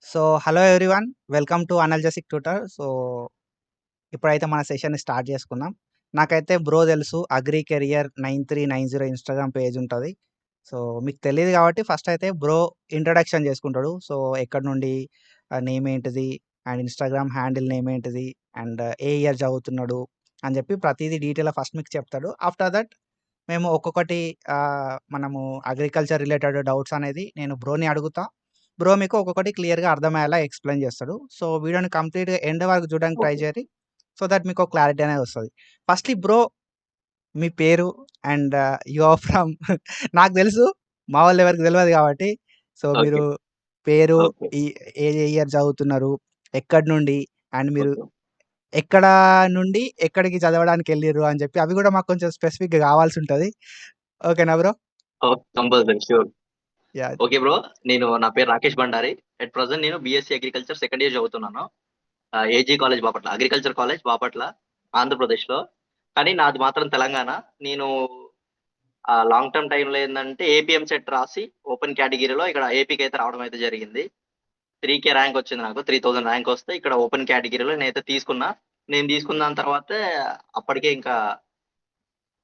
So, hello everyone. Welcome to analgesic tutor. So, ఇప్పుడైతే మన సెషన్‌ని స్టార్ట్ చేసుకుందాం. నాకైతే బ్రో తెలుసు అగ్రి కెరియర్ 9390 ఇన్‌స్టాగ్రామ్ పేజ్ ఉంటది. సో, మీకు తెలీదు కాబట్టి ఫస్ట్ అయితే బ్రో ఇంట్రడక్షన్ చేసుకుంటాడు. సో, ఎక్కడి నుండి నేమ్ ఏంటిది? అండ్ ఇన్‌స్టాగ్రామ్ హ్యాండిల్ నేమ్ ఏంటిది? అండ్ ఏ ఇయర్ చదువుతున్నాడు? అని చెప్పి ప్రతీదీ డీటెయిల్‌గా ఫస్ట్ మీకు చెప్తాడు. ఆఫ్టర్ దట్ మేము ఒక్కొక్కటి మనము అగ్రికల్చర్ రిలేటెడ్ డౌట్స్ అనేది నేను బ్రోని అడుగుతా. బ్రో మీకు ఒక్కొక్కటి క్లియర్‌గా అర్థమయ్యేలా ఎక్స్‌ప్లెయిన్ చేస్తాడు. సో, వీడియోని కంప్లీట్‌గా ఎండ్ వరకు చూడడానికి ట్రై ఓకే. చేయండి. సో దట్ మీకు ఒక క్లారిటీ అనేది వస్తది. ఫస్ట్‌లీ బ్రో మీ పేరు అండ్ యూ ఆర్ ఫ్రమ్ నాకు తెలుసు. మా వాళ్ళు ఎవరికీ తెలవదు కాబట్టి. So, okay. మీరు పేరు, ఓకే. ఈ ఏ ఇయర్ చదువుతున్నారు? ఎక్కడి నుండి? అండ్ మీరు ఓకే. ఎక్కడ నుండి ఎక్కడికి చదవడానికెళ్ళిర్రు అని చెప్పి అవి కూడా మాకు కొంచెం స్పెసిఫిక్‌గా కావాల్సుంటది. ఓకేనా bro? Compulsory sure. Yah! Okay bro. నా పేరు రాకేష్ బండారి. అట్ ప్రెజెంట్ నేను బీఎస్సీ అగ్రికల్చర్ సెకండ్ ఇయర్ చదువుతున్నాను. AG college Bapatla. Agriculture college Bapatla, ఆంధ్రప్రదేశ్‌లో. కానీ నాది మాత్రం తెలంగాణ. నేను లాంగ్ టర్మ్ టైమ్‌లో ఏందంటే ఏపీ ఎంసెట్ రాసి ఓపెన్ కేటగిరీలో ఇక్కడ ఏపీకైతే రావడం అయితే జరిగింది. 3,000 ర్యాంక్ వచ్చింది నాకు. 3000 ర్యాంక్ వస్తే ఇక్కడ ఓపెన్ కేటగిరీలో నేనైతే తీసుకున్నా. నేను తీసుకున్న దాని తర్వాతే అప్పటికే ఇంకా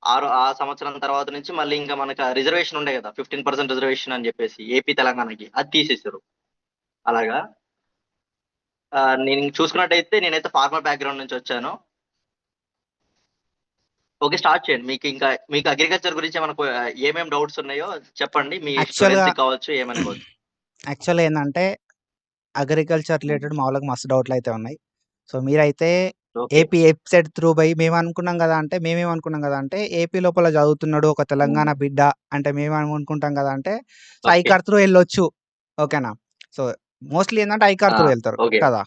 ఆ సంవత్సరం తర్వాత నుంచి మళ్ళీ ఇంకా మనకు రిజర్వేషన్ ఉండే కదా! 15% రిజర్వేషన్ అని చెప్పేసి ఏపీ, తెలంగాణకి. అది తీసేసారు. అలాగా నేను చూసుకున్నట్టయితే నేనైతే ఫార్మర్ బ్యాక్‌గ్రౌండ్ నుంచి వచ్చాను. ఓకే. స్టార్ట్ చేయండి. మీకు అగ్రికల్చర్ గురించి ఏమైనా ఏమేమి డౌట్స్ ఉన్నాయో చెప్పండి. మీ యాక్చువల్‌గా స్టూడెంట్స్‌కి కావచ్చు, ఏమైనా కావచ్చు. యాక్చువల్‌గా ఏందంటే అగ్రికల్చర్ హ్మ్. రిలేటెడ్ మా వాళ్ళకి మస్తు డౌట్‌లయితే ఉన్నాయి. సో, మీరైతే ఓకే. ఏపీ ఎఫ్‌సెట్ త్రూ బై మేమనుకున్నాం గదా! అంటే మేమేమనుకున్నాం గదా! అంటే ఏపీ లోపల చదువుతున్నాడు ఒక తెలంగాణ హ్మ్. బిడ్డ అంటే మేమేమనుకుంటాం గదా! అంటే సో, ఓకే. ఐకార్ త్రూ ఎళ్ళొచ్చు. ఓకేనా? సో, మోస్ట్‌లీ ఏందంటే ఐకార్ ఆ! త్రూ ఎళ్తారు ఓకే. కదా!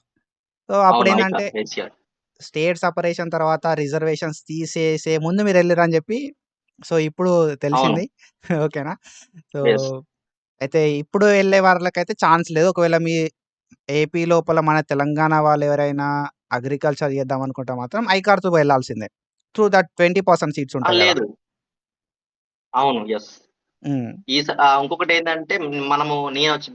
సో, అవును. అప్పుడేందంటే హెచ్‌సిఆర్. స్టేట్ సెపరేషన్ తర్వాత రిజర్వేషన్స్ తీసేసే ముందు మీరెళ్ళిర్రని జెప్పి సో, ఇప్పుడు అవును. తెలిసింది. ఓకేనా? So, yes. అయితే ఇప్పుడు ఎళ్ళే వాళ్ళకైతే ఛాన్స్ లేదు. ఒకవేళ మీ ఏపీ లోపల మన తెలంగాణ వాళ్ళెవరైనా అగ్రికల్చర్ చేద్దామనుకుంటే మాత్రం ఐకార్ త్రూ వెళ్ళాల్సిందే. త్రూ దట్ 20% సీట్స్ ఉంటాయి గదా! లేదు. అవును. యెస్. హ్మ్. ఇంకొకటేందంటే నేనొచ్చి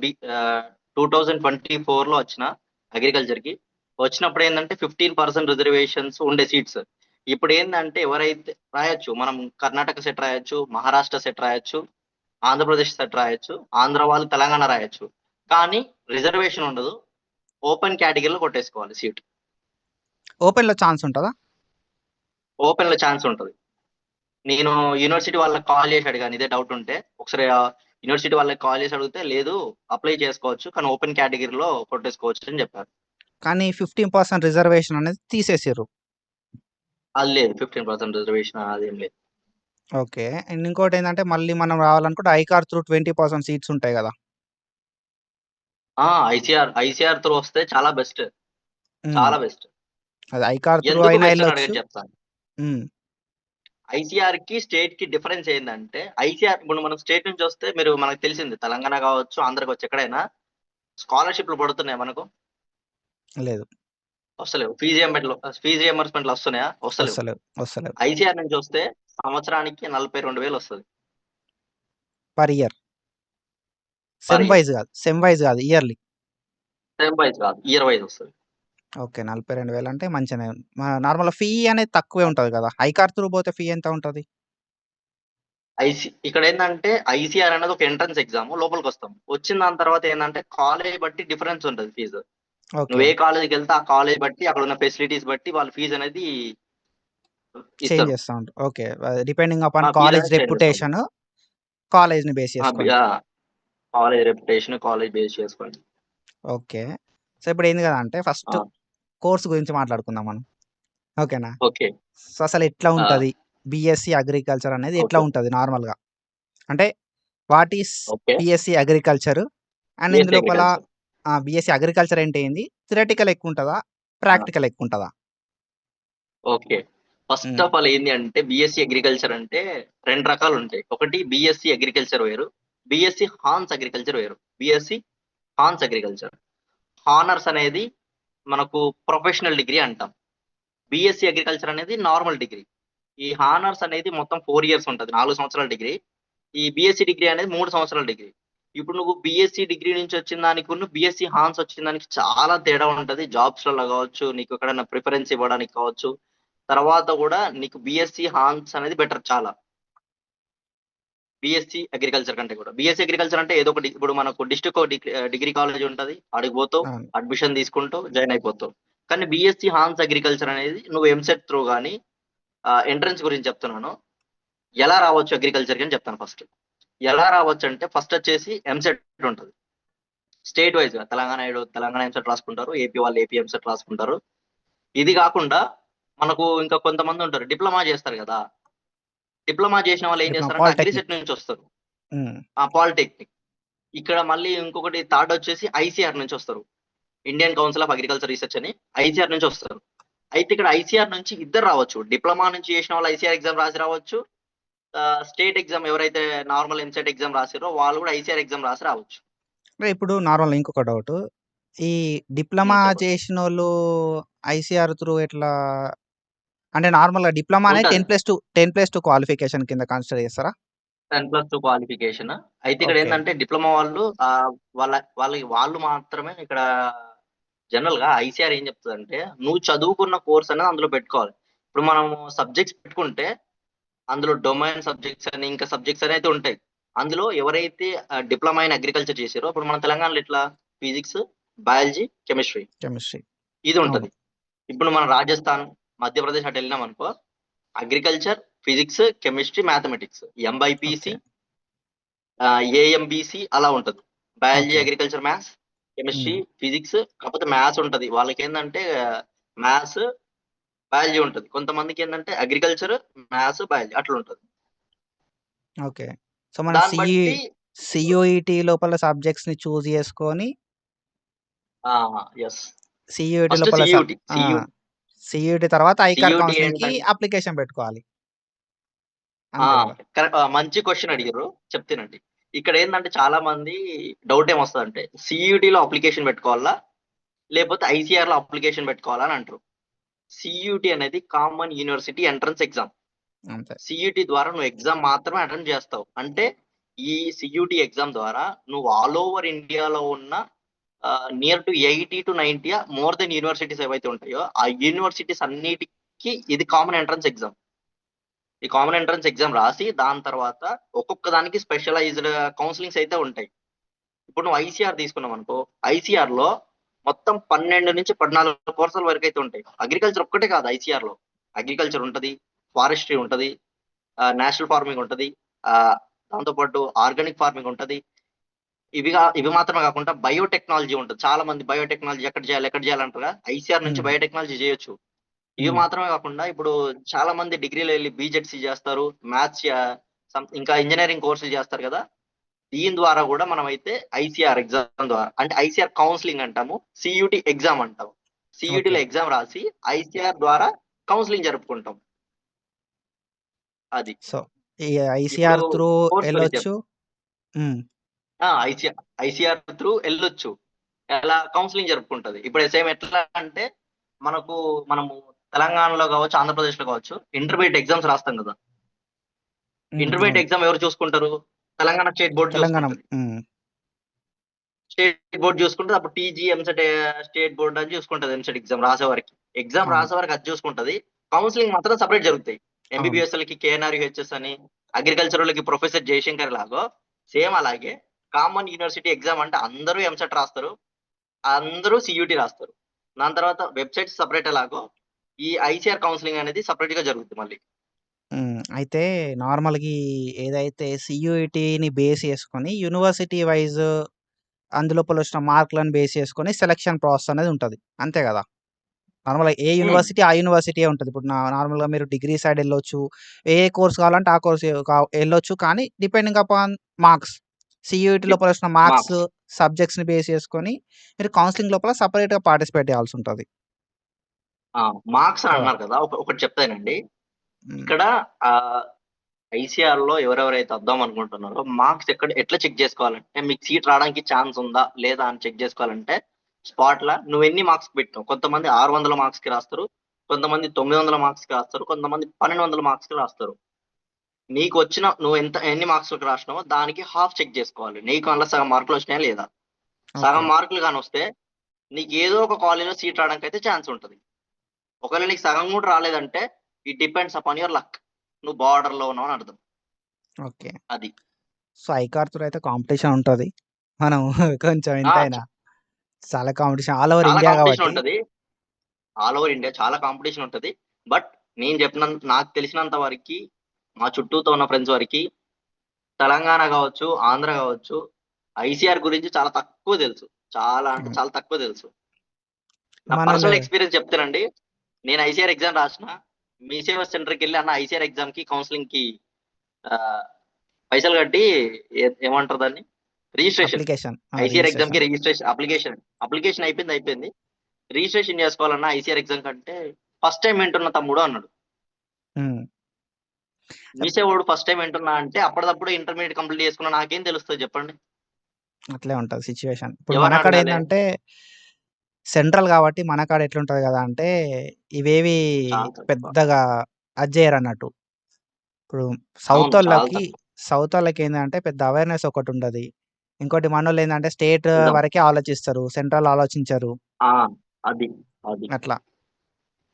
2024లో వచ్చిన అగ్రికల్చర్‌కి. వచ్చినప్పుడేందంటే 15% రిజర్వేషన్స్ ఉండే సీట్స్. ఇప్పుడేందంటే ఎవరైతే రాయొచ్చు. మనం కర్ణాటక సెట్ రాయొచ్చు, మహారాష్ట్ర సెట్ రాయొచ్చు, ఆంధ్రప్రదేశ్ సెట్ రాయొచ్చు, ఆంధ్ర వాళ్ళు తెలంగాణ రాయొచ్చు. కానీ రిజర్వేషన్ ఉండదు. ఓపెన్ కేటగిరీలో కొట్టేసుకోవాలి సీట్. ఓపెన్‌లో ఛాన్స్ ఉంటదా? ఓపెన్‌లో ఛాన్స్ ఉంటది. నేను యూనివర్సిటీ వాళ్ళకి కాల్ చేసి అడిగాను ఇదే డౌట్ ఉంటే. ఒకసారి యూనివర్సిటీ వాళ్ళకి కాల్ చేసి అడిగితే, "లేదు అప్లై చేసుకోవచ్చు. కానీ ఓపెన్ కేటగరీలో కొట్టేసుకోవచ్చు" అని చెప్పారు. కానీ 15% రిజర్వేషన్ అనేది తీసేసిర్రు. అది లేదు. 15% రిజర్వేషన్ అదేం లేదు. ఓకే. అండ్ ఇంకోటేందంటే మళ్ళీ మనం రావాలనుకుంటే ఐకార్ త్రూ 20% సీట్స్ ఉంటాయి గదా! ఐసీఆర్ త్రూ వస్తే చాలా బెస్ట్. హ్మ్. చాలా బెస్ట్. అది ఐకార్ త్రూ ఎందుకు అయినా బెస్ట్ అని ఎళ్ళొచ్చు. అడగండి చెప్తాను. హ్మ్. ఐసీఆర్‌కి, స్టేట్‌కి డిఫరెన్స్ ఏందంటే, ఐసీఆర్ ఇప్పుడు మనం స్టేట్ నుంచి వస్తే మనకు తెలిసింది తెలంగాణ కావచ్చు, ఆంధ్ర కావచ్చు ఎక్కడైనా స్కాలర్‌షిప్‌లు పడుతున్నాయా మనకు? లేదు. వస్తలేవు. ఫీజ్ రియంబర్స్‌మెంట్‌లు వస్తున్నాయా? వస్తలేవు. వస్తలేవు. వస్తలేవు. ఐసీఆర్ నుంచి వస్తే సంవత్సరానికి 42,000 వస్తది per year. Per sem year. Wise గాదు. సెమ్ వైస్ గాదు. ఇయర్‌లీ. టర్మ్ వైస్ కాదు. ఇయర్ వైస్ వస్తది. ఓకే. 42,000 అంటే మంచిగనే నార్మల్‌గా ఫీ అనేది తక్కువే ఉంటది గదా! ఐకార్ త్రూ పోతే ఫీ ఎంత ఉంటది? ఇక్కడేందంటే ఐసీఆర్ అనేది ఒక ఎంట్రన్స్ ఎగ్జామ్ లోపలికొస్తాం. వచ్చిన దాని తర్వాత ఏందంటే కాలేజ్ బట్టి డిఫరెన్స్ ఉంటది ఫీజు. ఓకే. నువ్వు ఏ కాలేజ్‌కెళ్తే ఆ కాలేజ్ బట్టి అక్కడున్న ఫెసిలిటీస్ బట్టి వాళ్ళు ఫీజ్ అనేది చేంజ్ ఇస్తారు. చేస్తా ఉంటారు. Okay. Depending upon fees college అనేది చేంజ్ చేస్తా ఉంటారు. రెప్యుటేషన్ కాలేజ్‌ని బేస్ ఆ! చేసుకొని. కాలేజ్ రెప్యుటేషన్, కాలేజ్ బేస్ చేసుకొని. ఓకే. సో, ఇప్పుడేంది గదా! అంటే ఫస్ట్ ఆ! కోర్స్ గురించి మాట్లాడుకుందాం మనం. ఓకేనా? ఓకే. సో, అసలెట్లా ఆ! ఉంటది? బీఎస్సీ అగ్రికల్చర్ అనేది ఎట్లా ఓకే. ఉంటది నార్మల్‌గా? అంటే what is okay. BSc agriculture? And BSc ఇందులోపల అగ్రికల్చర్. బీఎస్సీ అగ్రికల్చర్ అంటే ఏంది? థియరటికల్ ఎక్కువుంటదా? ఆ! ప్రాక్టికల్ ఎక్కువుంటదా? Okay. First hmm. Of all ఏంది అంటే బీఎస్సీ అగ్రికల్చర్ అంటే 2 రకాలుంటాయి. ఒకటి బీఎస్సీ అగ్రికల్చర్ వేరు. బీఎస్సీ హార్న్స్ అగ్రికల్చర్ వేరు. బీఎస్సీ హార్న్స్ అగ్రికల్చర్. హానర్స్ అనేది మనకు ప్రొఫెషనల్ డిగ్రీ అంటాం. బీఎస్సీ అగ్రికల్చర్ అనేది నార్మల్ డిగ్రీ. ఈ హానర్స్ అనేది మొత్తం 4 ఇయర్స్ ఉంటది. 4 సంవత్సరాల డిగ్రీ. ఈ బీఎస్సీ డిగ్రీ అనేది 3 సంవత్సరాల డిగ్రీ. ఇప్పుడు నువ్వు బీఎస్సీ డిగ్రీ నుంచి వచ్చిన దానికి బీఎస్సీ హాన్స్ వచ్చిన దానికి చాలా తేడా ఉంటది. జాబ్స్‌లలో కావచ్చు, నీకు ఎక్కడైనా ప్రిఫరెన్స్ ఇవ్వడానికి కావచ్చు. తర్వాత కూడా నీకు బీఎస్సీ హాన్స్ అనేది బెటర్ చాలా. బీఎస్సీ అగ్రికల్చర్ కంటే కూడా. బీఎస్సీ అగ్రికల్చర్ అంటే ఏదో ఒకటి ఇప్పుడు మనకు డిస్ట్రిక్ట్‌కో డిగ్రీ కాలేజ్ ఉంటది. ఆడికి పోతావు, అవును. అడ్మిషన్ తీసుకుంటావు, జాయిన్ అయిపోతావు. కానీ బీఎస్సీ హాన్స్ అగ్రికల్చర్ అనేది నువ్వు ఎంసెట్ త్రూ గాని ఎంట్రన్స్ గురించి చెప్తున్నాను. ఎలా రావచ్చు అగ్రికల్చర్‌కి అని చెప్తాను ఫస్ట్. ఎలా రావచ్చంటే ఫస్ట్ వచ్చేసి ఎంసెట్ ఉంటది. స్టేట్ వైస్‌గా తెలంగాణ ఎంసెట్ రాసుకుంటారు. ఏపీ వాళ్ళు ఏపీ ఎంసెట్ రాసుకుంటారు. ఇది గాకుండా మనకు ఇంకా కొంతమందుంటారు. డిప్లొమా జేస్తారు గదా! డిప్లొమా జేసిన వాళ్ళు ఏం డిప్లొమా జేస్తారంటే పాలిటెక్నిక్. అగ్రిసెట్ నుంచొస్తారు. హ్మ్. పాలిటెక్నిక్. ఇక్కడ మళ్ళీ ఇంకొకటి థర్డ్ వచ్చేసి ఐసీఆర్ నుంచొస్తారు. Indian council of agriculture research అని ఐసీఆర్ నుంచొస్తారు. అయితే ఇక్కడ ఐసీఆర్ నుంచి ఇద్దరు రావచ్చు. డిప్లొమా నుంచి చేసిన వాళ్ళు ఐసీఆర్ ఎగ్జామ్ రాసి రావచ్చు. స్టేట్ ఎగ్జామ్ ఎవరైతే నార్మల్ ఎంసెట్ ఎగ్జామ్ రాసిర్రో వాళ్ళు గూడా ఐసీఆర్ ఎగ్జామ్ రాసి రావచ్చు. అంటే ఇప్పుడు నార్మల్‌గా ఇంకొక డౌటు. ఈ డిప్లొమా చెప్పండి. చేసినోళ్ళు ఐసీఆర్ త్రూ ఎట్లా అంటే నార్మల్‌గా డిప్లొమా అనేది ఉంటది. 10+2 క్వాలిఫికేషన్ కింద కన్సిడర్ చేస్తారా? 10+2 క్వాలిఫికేషన్. అయితే ఓకే. ఇక్కడేందంటే డిప్లొమా వాళ్ళు వాళ్ళు మాత్రమే ఇక్కడ జనరల్‌గా ఐసీఆర్ ఏం చెప్తదంటే, నువ్వు చదువుకున్న కోర్స్ అనేది అందులో పెట్టుకోవాలి. ఇప్పుడు మనము సబ్జెక్ట్స్ పెట్టుకుంటే, అందులో డొమైన్ సబ్జెక్ట్స్ అని, ఇంకా సబ్జెక్ట్స్ అని అయితే ఉంటాయి. అందులో ఎవరైతే డిప్లొమా ఇన్ అగ్రికల్చర్ చేసిర్రో, ఇప్పుడు మన తెలంగాణలో ఎట్లా ఫిజిక్స్, బయాలజీ, కెమిస్ట్రీ కెమిస్ట్రీ. ఇది అవును. ఉంటది. ఇప్పుడు మనం రాజస్థాన్, మధ్యప్రదేశ్ అటు ఎళ్ళినామనుకో agriculture, physics, chemistry, mathematics MBiPC okay. AMBC అలా ఉంటది. Biology, okay. Agriculture, maths, chemistry, hmm. Physics కాకపోతే మ్యాథ్స్ ఉంటది. వాళ్ళకేందంటే మ్యాథ్స్, బయాలజీ ఉంటది. కొంతమందికేందంటే అగ్రికల్చర్, మ్యాథ్స్, బయాలజీ అట్లుంటది. ఓకే. సో, మనం దాన్ని బట్టి ఇప్పుడు సీయూఈటీ లోపల సబ్జెక్ట్స్‌ని చూజ్ చేసుకొని ఆ! యెస్. సీయూఈటీ ఫస్ట్ లోపల సీయూటీ. ఆ! సీయూఈటీ తర్వాత ఐకార్ సీయూటీ కౌన్సెలింగ్‌కి ఏంటంటే అప్లికేషన్ పెట్టుకోవాలి. ఆ! అంతే కదా! మంచి క్వెషన్ అడిగిర్రు. చెప్తానండి. ఇక్కడేందంటే చాలా మంది డౌట్ ఏమొస్తదంటే సీయూటీలో అప్లికేషన్ పెట్టుకోవాలా? లేపోతే ఐసీఆర్‌లో అప్లికేషన్ పెట్టుకోవాలా అని అంటారు. సీయూటీ అనేది కామన్ యూనివర్సిటీ ఎంట్రన్స్ ఎగ్జామ్. అంతే. సీయూటీ ద్వారా నువ్వు ఎగ్జామ్ మాత్రమే అటెంప్ట్ చేస్తావు. అంటే ఈ సీయూటీ ఎగ్జామ్ ద్వారా నువ్వు ఆల్ ఓవర్ ఇండియాలో ఉన్న near to 80-90 more than universities ఏవైతే ఉంటాయో, ఆ యూనివర్సిటీస్ అన్నిటికి ఇది కామన్ ఎంట్రన్స్ ఎగ్జామ్. ఈ కామన్ ఎంట్రన్స్ ఎగ్జామ్ రాసి దాని తర్వాత ఒక్కొక్క దానికి స్పెషలైజ్డ్ కౌన్సెలింగ్స్ అయితే ఉంటాయి. ఇప్పుడు నువ్వు ఐసీఆర్ తీసుకున్నావనుకో, ఐసీఆర్‌లో మొత్తం 12-14 కోర్సుల వరకైతే ఉంటాయి. అగ్రికల్చర్ ఒక్కటే కాదు ఐసీఆర్‌లో. అగ్రికల్చర్ ఉంటది, ఫారెస్ట్రీ ఉంటది, నేషనల్ ఫార్మింగ్ ఉంటది. దాంతో పాటు ఆర్గానిక్ ఫార్మింగ్ ఉంటది. ఇవి మాత్రమే కాకుండా బయోటెక్నాలజీ ఉంటది. చాలా మంది బయోటెక్నాలజీ ఎక్కడ చేయాలి అంటారుగా. ఐసీఆర్ నుంచి హ్మ్. బయోటెక్నాలజీ చేయొచ్చు. ఇవి హ్మ్. మాత్రమే కాకుండా ఇప్పుడు చాలా మంది డిగ్రీలో ఎళ్లి బీజెడ్సీ చేస్తారు. మ్యాథ్స్ ఇంకా ఇంజినీరింగ్ కోర్సులు చేస్తారు కదా! దీని ద్వారా గూడా మనమైతే ఐసీఆర్ ఎగ్జామ్ ద్వారా అంటే ఐసీఆర్ కౌన్సెలింగ్ అంటాము. సీయూటీ ఎగ్జామ్ అంటాం. ఓకే. సీయూటీలో ఎగ్జామ్ రాసి ఐసీఆర్ ద్వారా కౌన్సెలింగ్ జరుపుకుంటాం. అది. సో, ఈ ఇప్పుడు ఐసీఆర్ త్రూ కోర్స్ గురించి ఎళ్ళొచ్చు. హ్మ్. ఆ! ఐసీఆర్ త్రూ ఎళ్ళొచ్చు. ఎలా కౌన్సెలింగ్ జరుపుకుంటది. ఇప్పుడు సేమ్ ఎట్లా అంటే మనకు మనము తెలంగాణలో గావచ్చు, ఆంధ్రప్రదేశ్‌లో గావచ్చు ఇంటర్మీడియేట్ ఎగ్జామ్స్ రాస్తాం గదా! హ్మ్. ఇంటర్మీడియేట్ అవును. ఎగ్జామ్ ఎవరు చూసుకుంటారు? Telangana state board Telangana. చూసుకుంటది. హ్మ్. స్టేట్ బోర్డ్ చూసుకుంటది. అప్పుడు టీజీ, ఎంసెట్ స్టేట్ బోర్డ్ అని చూసుకుంటది ఎంసెట్ ఎగ్జామ్ రాసేవారికి. ఎగ్జామ్ అవును. రాసేవారికి అది చూసుకుంటది. కౌన్సెలింగ్ మాత్రం సెపరేట్ జరుగుతాయి. అవును. ఎంబీబీఎస్‌లకి కేఎన్ఆర్‌యూహెచ్ఎస్ అని, అగ్రికల్చరోళ్ళకి ప్రొఫెసర్ జయశంకర్ లాగో సేమ్ అలాగే కామన్ యూనివర్సిటీ ఎగ్జామ్ అంటే అందరూ ఎంసెట్ రాస్తారు. అందరూ సీయూటీ రాస్తారు. దాని తర్వాత వెబ్‌సైట్స్ సెపరేట్ ఎలాగో ఈ ఐసీఆర్ కౌన్సెలింగ్ అనేది సెపరేట్‌గా జరుగుద్ది మళ్ళీ. హ్మ్. అయితే నార్మల్‌గా ఏదైతే సీయూఈటీని బేస్ చేసుకొని యూనివర్సిటీ వైస్ అందులోపల వచ్చిన మార్కులను బేస్ చేసుకొని సెలక్షన్ ప్రాసెస్ అనేది ఉంటది. అంతే గదా! నార్మల్‌గా ఏ హ్మ్. యూనివర్సిటీ ఆ యూనివర్సిటీయే ఉంటది. ఇప్పుడు నార్మల్‌గా మీరు డిగ్రీ సైడ్ ఎళ్ళొచ్చు. ఏ కోర్స్ కావాలంటే ఆ కోర్స్ ఎళ్ళొచ్చు. కానీ depending upon marks. CUET dip లోపల వచ్చిన మార్క్స్, మార్క్స్. సబ్జెక్ట్స్‌ని బేస్ చేసుకొని మీరు కౌన్సెలింగ్ లోపల సెపరేట్‌గా పార్టిసిపేట్ చేయాల్సుంటది. ఆ! మార్క్స్ అని కదా! అన్నారు కదా! ఒకటి చెప్తానండి. హ్మ్. ఇక్కడ ఆహ్ ఐసీఆర్‌లో ఎవరెవరైతే వద్దాం అనుకుంటున్నారో మార్క్స్ ఎట్లా చెక్ జేసుకోవాలంటే మీకు సీట్ రావడానికి ఛాన్స్ ఉందా? లేదా? అని చెక్ జేసుకోవాలంటే స్పాట్‌ల నువ్వెన్ని మార్క్స్‌కి పెట్టావు. కొంతమంది 600 మార్క్స్‌కి రాస్తారు. కొంతమంది 900 మార్క్స్‌కి రాస్తారు. కొంతమంది 1200 మార్క్స్‌కి రాస్తారు. నువ్వు ఎన్ని మార్క్స్‌లకు రాసినావో దానికి హాఫ్ చెక్ చేసుకోవాలి. నీకు అందులో సగం మార్కులు వచ్చినాయా లేదా? ఓకే. సగం మార్కులు గాని వస్తే నీకు ఏదో ఒక కాలేజ్‌లో సీట్ రావడానికైతే ఛాన్స్ ఉంటది. ఒకవేళ నీకు సగం కూడా రాలేదంటే it depends upon your luck. నువ్వు బార్డర్‌లో ఉన్నావు అని అర్థం. ఓకే. అది. సో, ఐకార్‌తో అయితే కాంపిటీషన్ ఉంటది. మనం కొంచెం ఆ! ఎంతైనా చాలా కాంపిటీషన్ ఆల్ ఓవర్ చాలా ఇండియా కాంపిటీషన్ కాబట్టి ఉంటది. ఆల్ ఓవర్ ఇండియా చాలా కాంపిటీషన్ ఉంటది. బట్ నాకు తెలిసినంత వరకి మా చుట్టూతో ఉన్న ఫ్రెండ్స్ వరకి తెలంగాణ గావచ్చు, ఆంధ్ర గావచ్చు, ఐసీఆర్ గురించి చాలా తక్కువ తెలుసు. చాలా అంటే హ్మ్. చాలా తక్కువ తెలుసు. నా మనోళ్ళు పర్సనల్ ఎక్స్‌పీరియన్స్ చెప్తానండి. నేను ఐసీఆర్ ఎగ్జామ్ రాసిన. మీ సేవా సెంటర్‌కెళ్ళి అన్న ఐసీఆర్ ఎగ్జామ్‌కి కౌన్సెలింగ్‌కి ఆహ్, పైసలు కట్టి ఏమంటారు దాన్ని? రిజిస్ట్రేషన్. అప్లికేషన్. ఐసీఆర్ ఎగ్జామ్‌కి రిజిస్ట్రేషన్. రిజిస్ట్రేషన్ అప్లికేషన్ అయిపోయింది. రిజిస్ట్రేషన్ చేసుకోవాలన్నా ఐసీఆర్ ఎగ్జామ్ కంటే ఫస్ట్ టైమ్ వింటున్నా తమ్ముడు అన్నాడు. హ్మ్. మీసేవోడు ఫస్ట్ టైమ్ వింటున్నా అంటే అప్పటిదప్పుడే ఇంటర్మీడియేట్ కంప్లీట్ చేసుకున్న నాకేం తెలుస్తది చెప్పండి? అట్లే ఉంటది సిట్యుయేషన్. ఇప్పుడు ఎవరిని మన కాడ అడగాలే? ఏందంటే సెంట్రల్ కాబట్టి మన కాడ ఎట్లుంటది గదా! అంటే ఇవేవి చాలా తక్కువ. పెద్దగా అది జేయరన్నట్టు. ఇప్పుడు అవును. చాలా సౌతోళ్ళకి తక్కువ. సౌతోళ్ళకేందంటే పెద్ద అవేర్‌నెస్ ఒకటుంటది. ఇంకోటి మనోళ్ళేందంటే స్టేట్ నిజం. వరకే ఆలోచిస్తారు. సెంట్రల్ ఆలోచించరు. ఆ! అది. అది. అట్లా.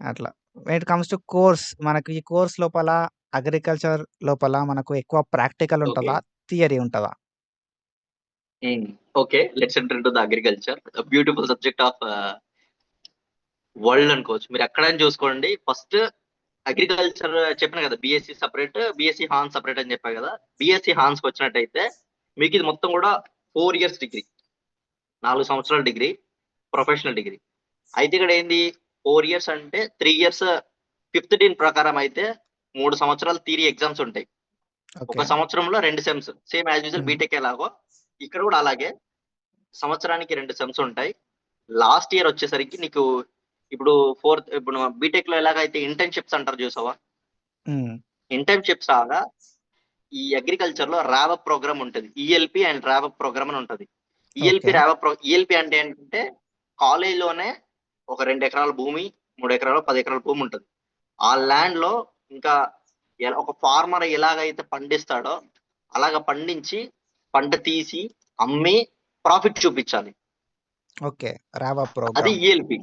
అట్లా. When it comes to course మనకి ఈ కోర్స్ లోపల అగ్రికల్చర్ లోపల మనకు ఎక్కువ ప్రాక్టికల్ ఓకే. ఉంటదా? థియరీ ఉంటదా? హ్మ్. Okay. Let's enter into the agriculture. Beautiful subject of world అనుకోవచ్చు. మీరెక్కడైనా చూసుకోండి. ఫస్ట్ అగ్రికల్చర్ చెప్పాను కదా! బీఎస్సీ సెపరేట్, బీఎస్సీ హాన్ సెపరేట్ అని చెప్పా కదా! బీఎస్సీ హాన్స్‌కొచ్చినట్టయితే మీకిది మొత్తం కూడా 4 ఇయర్స్ డిగ్రీ. 4 సంవత్సరాల డిగ్రీ. Professional degree. అయితే ఇక్కడేంది 4 ఇయర్స్ అంటే 3 ఇయర్స్ ఫిఫ్త్ డీన్ ప్రకారం అయితే 3 సంవత్సరాలు థియరీ ఎగ్జామ్స్ ఉంటాయి. ఓకే. ఒక సంవత్సరంలో 2 సెమ్స్. సేమ్ యాజ్ యూజువల్ హ్మ్. బీటెక్ ఎలాగో ఇక్కడ కూడా అలాగే సంవత్సరానికి 2 సెమ్స్ ఉంటాయి. లాస్ట్ ఇయర్ వచ్చేసరికి నీకు ఇప్పుడు బీటెక్‌లో ఎలాగైతే ఇంటర్న్‌షిప్స్ అంటారు చూసావా? హ్మ్. ఇంటర్న్‌షిప్స్ లాగా ఈ అగ్రికల్చర్‌లో రావప్ ప్రోగ్రామ్ ఉంటది. ఈఎల్‌పీ అండ్ రావప్ ప్రోగ్రామ్ అని ఉంటది. ఓకే. ఈఎల్‌పీ అంటే ఏంటంటే కాలేజ్‌లోనే ఒక 2 ఎకరాల భూమి, 3 ఎకరాలో, 10 ఎకరాల భూమి ఉంటది. ఆ ల్యాండ్‌లో ఇంకా ఒక ఫార్మర్ ఎలాగైతే పండిస్తాడో అలాగ పండించి, పంట తీసి, అమ్మి ప్రాఫిట్ చూపిచ్చాలి. ఓకే. రావప్ అది ప్రోగ్రామ్. ఈఎల్‌పీ.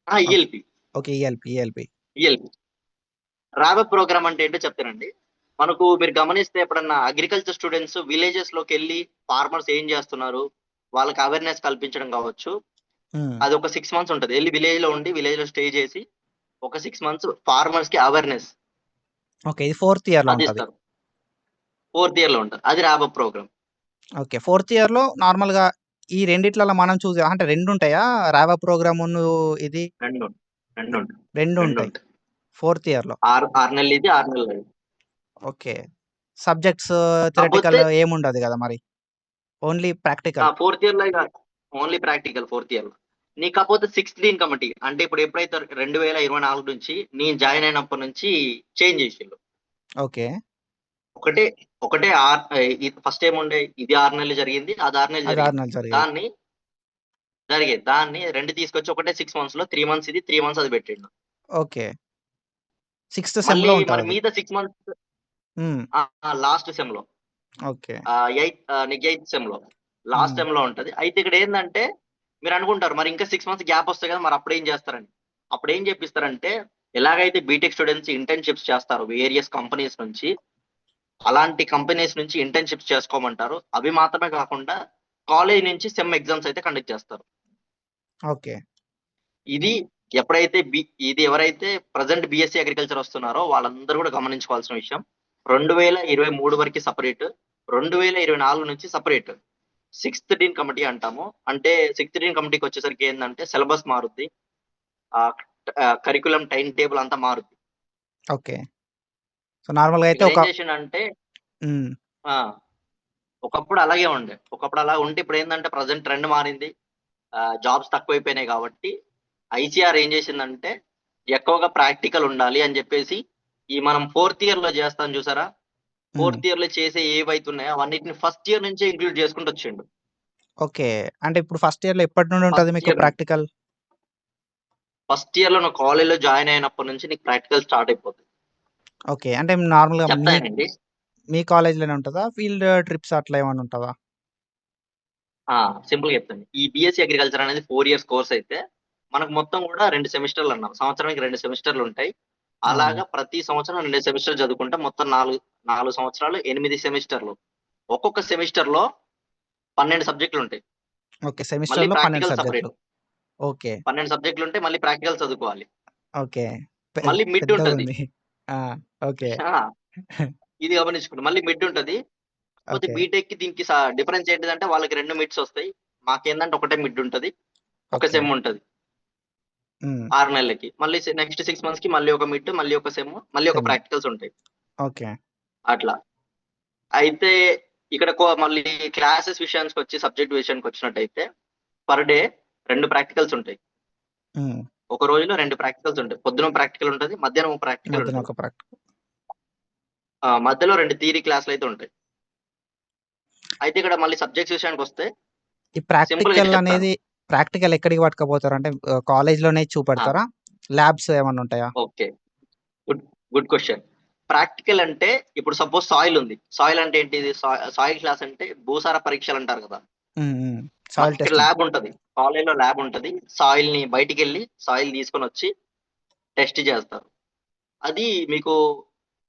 ఆ! ఓకే. ఈఎల్‌పీ. ఓకే. ఈఎల్‌పీ. ఈఎల్‌పీ. రావప్ ప్రోగ్రామ్ అంటే ఏంటో చెప్తానండి. మీరు గమనిస్తే ఎప్పుడన్నా అగ్రికల్చర్ స్టూడెంట్స్ విలేజెస్‌లోకెళ్ళి ఫార్మర్స్ ఏం జేస్తున్నారు, వాళ్ళకి అవేర్‌నెస్ కల్పించడం గావచ్చు. హ్మ్. అది ఒక 6 మంత్స్ ఉంటది. ఎళ్లి విలేజ్‌లో ఉండి, విలేజ్‌లో స్టే చేసి, ఒక 6 మంత్స్ ఫార్మర్స్‌కి అవేర్‌నెస్ ఓకే. ఇది ఫోర్త్ ఇయర్‌లో ఉంటది. అదిస్తారు. ఫోర్త్ ఇయర్‌లో ఉంటది. అది రావప్ ప్రోగ్రామ్. ఓకే. ఫోర్త్ ఇయర్‌లో నార్మల్‌గా ఈ రెండిట్లలో మనం అంటే 2 ఉంటాయా? రావప్ ప్రోగ్రామును ఇది 2 2 2 2 ఉంటాయి. ఉంటాయి. ఫోర్త్ ఇయర్‌లో. 6 నెలలు ఇది, 6 నెలలు అది. ఓకే. సబ్జెక్ట్స్ కాపోతే థియరిటికల్ ఏముండదు గదా! మరి. Only practical. ఫోర్త్ ఇయర్‌లో ఇగ ఓన్లీ ప్రాక్టికల్ ఫోర్త్ ఇయర్‌లో. కాపోతే సిక్స్త్ డీన్ కమిటీ అంటే ఇప్పుడు ఎప్పుడైతే 2024 నుంచి నేను జాయిన్ అయినప్పటి నుంచి చేంజ్ చేసిల్లు. ఓకే. ఒకటే ఒకటే ఇది ఫస్ట్ ఏముండే ఇది 6 నెలలు జరిగింది. అది 6 నెలలు అది 6 జరిగింది. నెలలు జరిగేది. దాన్ని దాన్ని 2 తీసుకొచ్చి ఒకటే 6 మంత్స్‌లో 3 మంత్స్ ఇది, 3 మంత్స్ అది పెట్టిండు. ఓకే. సిక్స్త్ మళ్ళీ సెమ్‌లో మరి ఉంటదది. మిగతా 6 మంత్స్ హ్మ్. లాస్ట్ సెమ్‌లో ఓకే. ఎయిత్ సెమ్‌లో లాస్ట్ హ్మ్. సెమ్‌లో ఉంటది. అయితే ఇక్కడేందంటే మీరనుకుంటారు మరి ఇంకా 6 మంత్స్ గ్యాప్ వస్తాయి కదా! మరి అప్పుడేం చేస్తారని. అప్పుడేం చేపిస్తారంటే ఎలాగైతే బీటెక్ స్టూడెంట్స్ ఇంటర్న్‌షిప్స్ చేస్తారో వేరియస్ కంపెనీస్ నుంచి, అలాంటి కంపెనీస్ నుంచి ఇంటర్న్‌షిప్స్ చేసుకోమంటారు. అవి మాత్రమే కాకుండా కాలేజ్ నుంచి సెమ్ ఎగ్జామ్స్ అయితే కండక్ట్ చేస్తారు. ఓకే. ఇది ఎప్పుడైతే ఇది ఎవరైతే ప్రెజెంట్ బీఎస్సీ అగ్రికల్చర్ వస్తున్నారో వాళ్ళందరూ కూడా గమనించుకోవాల్సిన విషయం. 2023 వరకి సెపరేట్. 2024 నుంచి సెపరేట్. సిక్స్త్ డీన్ కమిటీ అంటాము. అంటే సిక్స్త్ డీన్ కమిటీకొచ్చేసరికి ఏందంటే సిలబస్ మారుద్ది. ఆహ్, కరిక్యులమ్ టైమ్ టేబుల్ అంతా మారుద్ది. ఓకే. సో, నార్మల్‌గా అయితే ఇక్కడేం ఒక చేసిండంటే హ్మ్. ఆ! ఒకప్పుడు అలాగే ఉండే. ఒకప్పుడు అలా ఉంటే ఇప్పుడేందంటే ప్రెజెంట్ ట్రెండ్ మారింది. జాబ్స్ తక్కువైపోయినాయి కాబట్టి ఐసీఆర్ ఏం చేసిందంటే ఎక్కువగా ప్రాక్టికల్ ఉండాలి అని చెప్పేసి మనం ఫోర్త్ ఇయర్‌లో చేస్తాం చూసారా? హ్మ్. ఫోర్త్ ఇయర్‌లో చేసే ఏవైతున్నాయో అవన్నిటిని ఫస్ట్ ఇయర్ నుంచే ఇంక్లూడ్ చేసుకుంటూ వచ్చిండు. ఓకే. అంటే ఇప్పుడు ఫస్ట్ ఇయర్‌లో ఎప్పటి నుండి ఉంటది ఫస్ట్ మీకు ఇయర్ ప్రాక్టికల్? ఫస్ట్ ఇయర్‌లో నువ్వు కాలేజ్‌లో జాయిన్ అయినప్పటి నుంచి నీకు ప్రాక్టికల్ స్టార్ట్ అయిపోతాయి. ఓకే. అంటే నార్మల్‌గా చెప్తానండి. మీ కాలేజ్‌లోనే ఉంటదా? ఫీల్డ్ ట్రిప్స్ అట్లా ఏమన్నా ఉంటదా? సింపుల్‌గా చెప్తాను. ఈ బీఎస్సీ అగ్రికల్చర్ అనేది 4 ఇయర్స్ కోర్స్ అయితే, మనకు మొత్తం కూడా 2 సెమిస్టర్‌లు అన్నాం. సంవత్సరానికి 2 సెమిస్టర్‌లు ఉంటాయి. అవును. అలాగా ప్రతి సంవత్సరం 2 సెమిస్టర్‌లు చదువుకుంటే మొత్తం 4 సంవత్సరాలు 8 సెమిస్టర్‌లు. ఒక్కొక్క సెమిస్టర్‌లో 12 సబ్జెక్టులు ఉంటాయి. ఓకే. మళ్ళీ సెమిస్టర్‌లో 12 ప్రాక్టికల్ సెపరేట్. సబ్జెక్టులు. ఓకే. 12 సబ్జెక్టులు ఉంటాయి. మళ్ళీ ప్రాక్టికల్ చదువుకోవాలి. ఓకే. పె మళ్ళీ మిడ్ ఉంటది. పెద్దగుంది. ఆ! ఓకే. ఆ! ఇది గమనించుకోండి. మళ్ళీ మిడ్ ఉంటది. కాకపోతే ఓకే. బీటెక్‌కి దీనికి డిఫరెన్స్ ఏంటిదంటే వాళ్ళకి 2 మిడ్స్ ఒస్తాయి. మాకేందంటే ఒకటే మిడ్ ఉంటది. ఒక ఓకే. సెమ్ ఉంటది. హ్మ్. 6 నెలలకి. మళ్ళీ నెక్స్ట్ 6 మంత్స్‌కి మళ్ళీ ఒక మిడ్, మళ్ళీ ఒక సెమ్, మళ్ళీ ఒక సెమ్. ప్రాక్టికల్స్ ఉంటాయి. ఓకే. అట్లా. అయితే ఇక్కడ మళ్ళీ క్లాసెస్ విషయానికొచ్చి, సబ్జెక్ట్ విషయానికొచ్చినట్టయితే పర్ డే 2 ప్రాక్టికల్స్ ఉంటాయి. హ్మ్. ఒక రోజులో 2 ప్రాక్టికల్స్ ఉంటాయి. పొద్దున ప్రాక్టికల్ ఉంటది. మధ్యాహ్నం ఒక ప్రాక్టికల్ మధ్యన ఉంటది. ఒక ప్రాక్టికల్. మధ్యలో 2 థియరీ క్లాస్‌లయితే ఉంటాయి. అయితే ఇక్కడ మళ్ళీ సబ్జెక్ట్స్ విషయానికొస్తే ఈ సింపుల్‌గా ప్రాక్టికల్ చెప్తాను. అనేది ప్రాక్టికల్ ఎక్కడికి పట్టుకపోతారు? అంటే కాలేజ్‌లోనే ఆ! చూపెడతారా? ల్యాబ్స్ ఏమన్నా ఉంటాయా? Okay. Good good question. Practical అంటే ఇప్పుడు సపోజ్ సాయిల్ ఉంది. సాయిల్ అంటే ఏంటిది? సాయిల్ క్లాస్ అంటే భూసార పరీక్షలంటారు కదా! హ్మ్. హ్మ్. Soil మాకిక్కడ testing. ల్యాబ్ ఉంటది. కాలేజ్‌లో ల్యాబ్ ఉంటది. సాయిల్‌ని బయటికెళ్ళి సాయిల్ తీసుకొనొచ్చి టెస్ట్ చేస్తారు. అది మీకు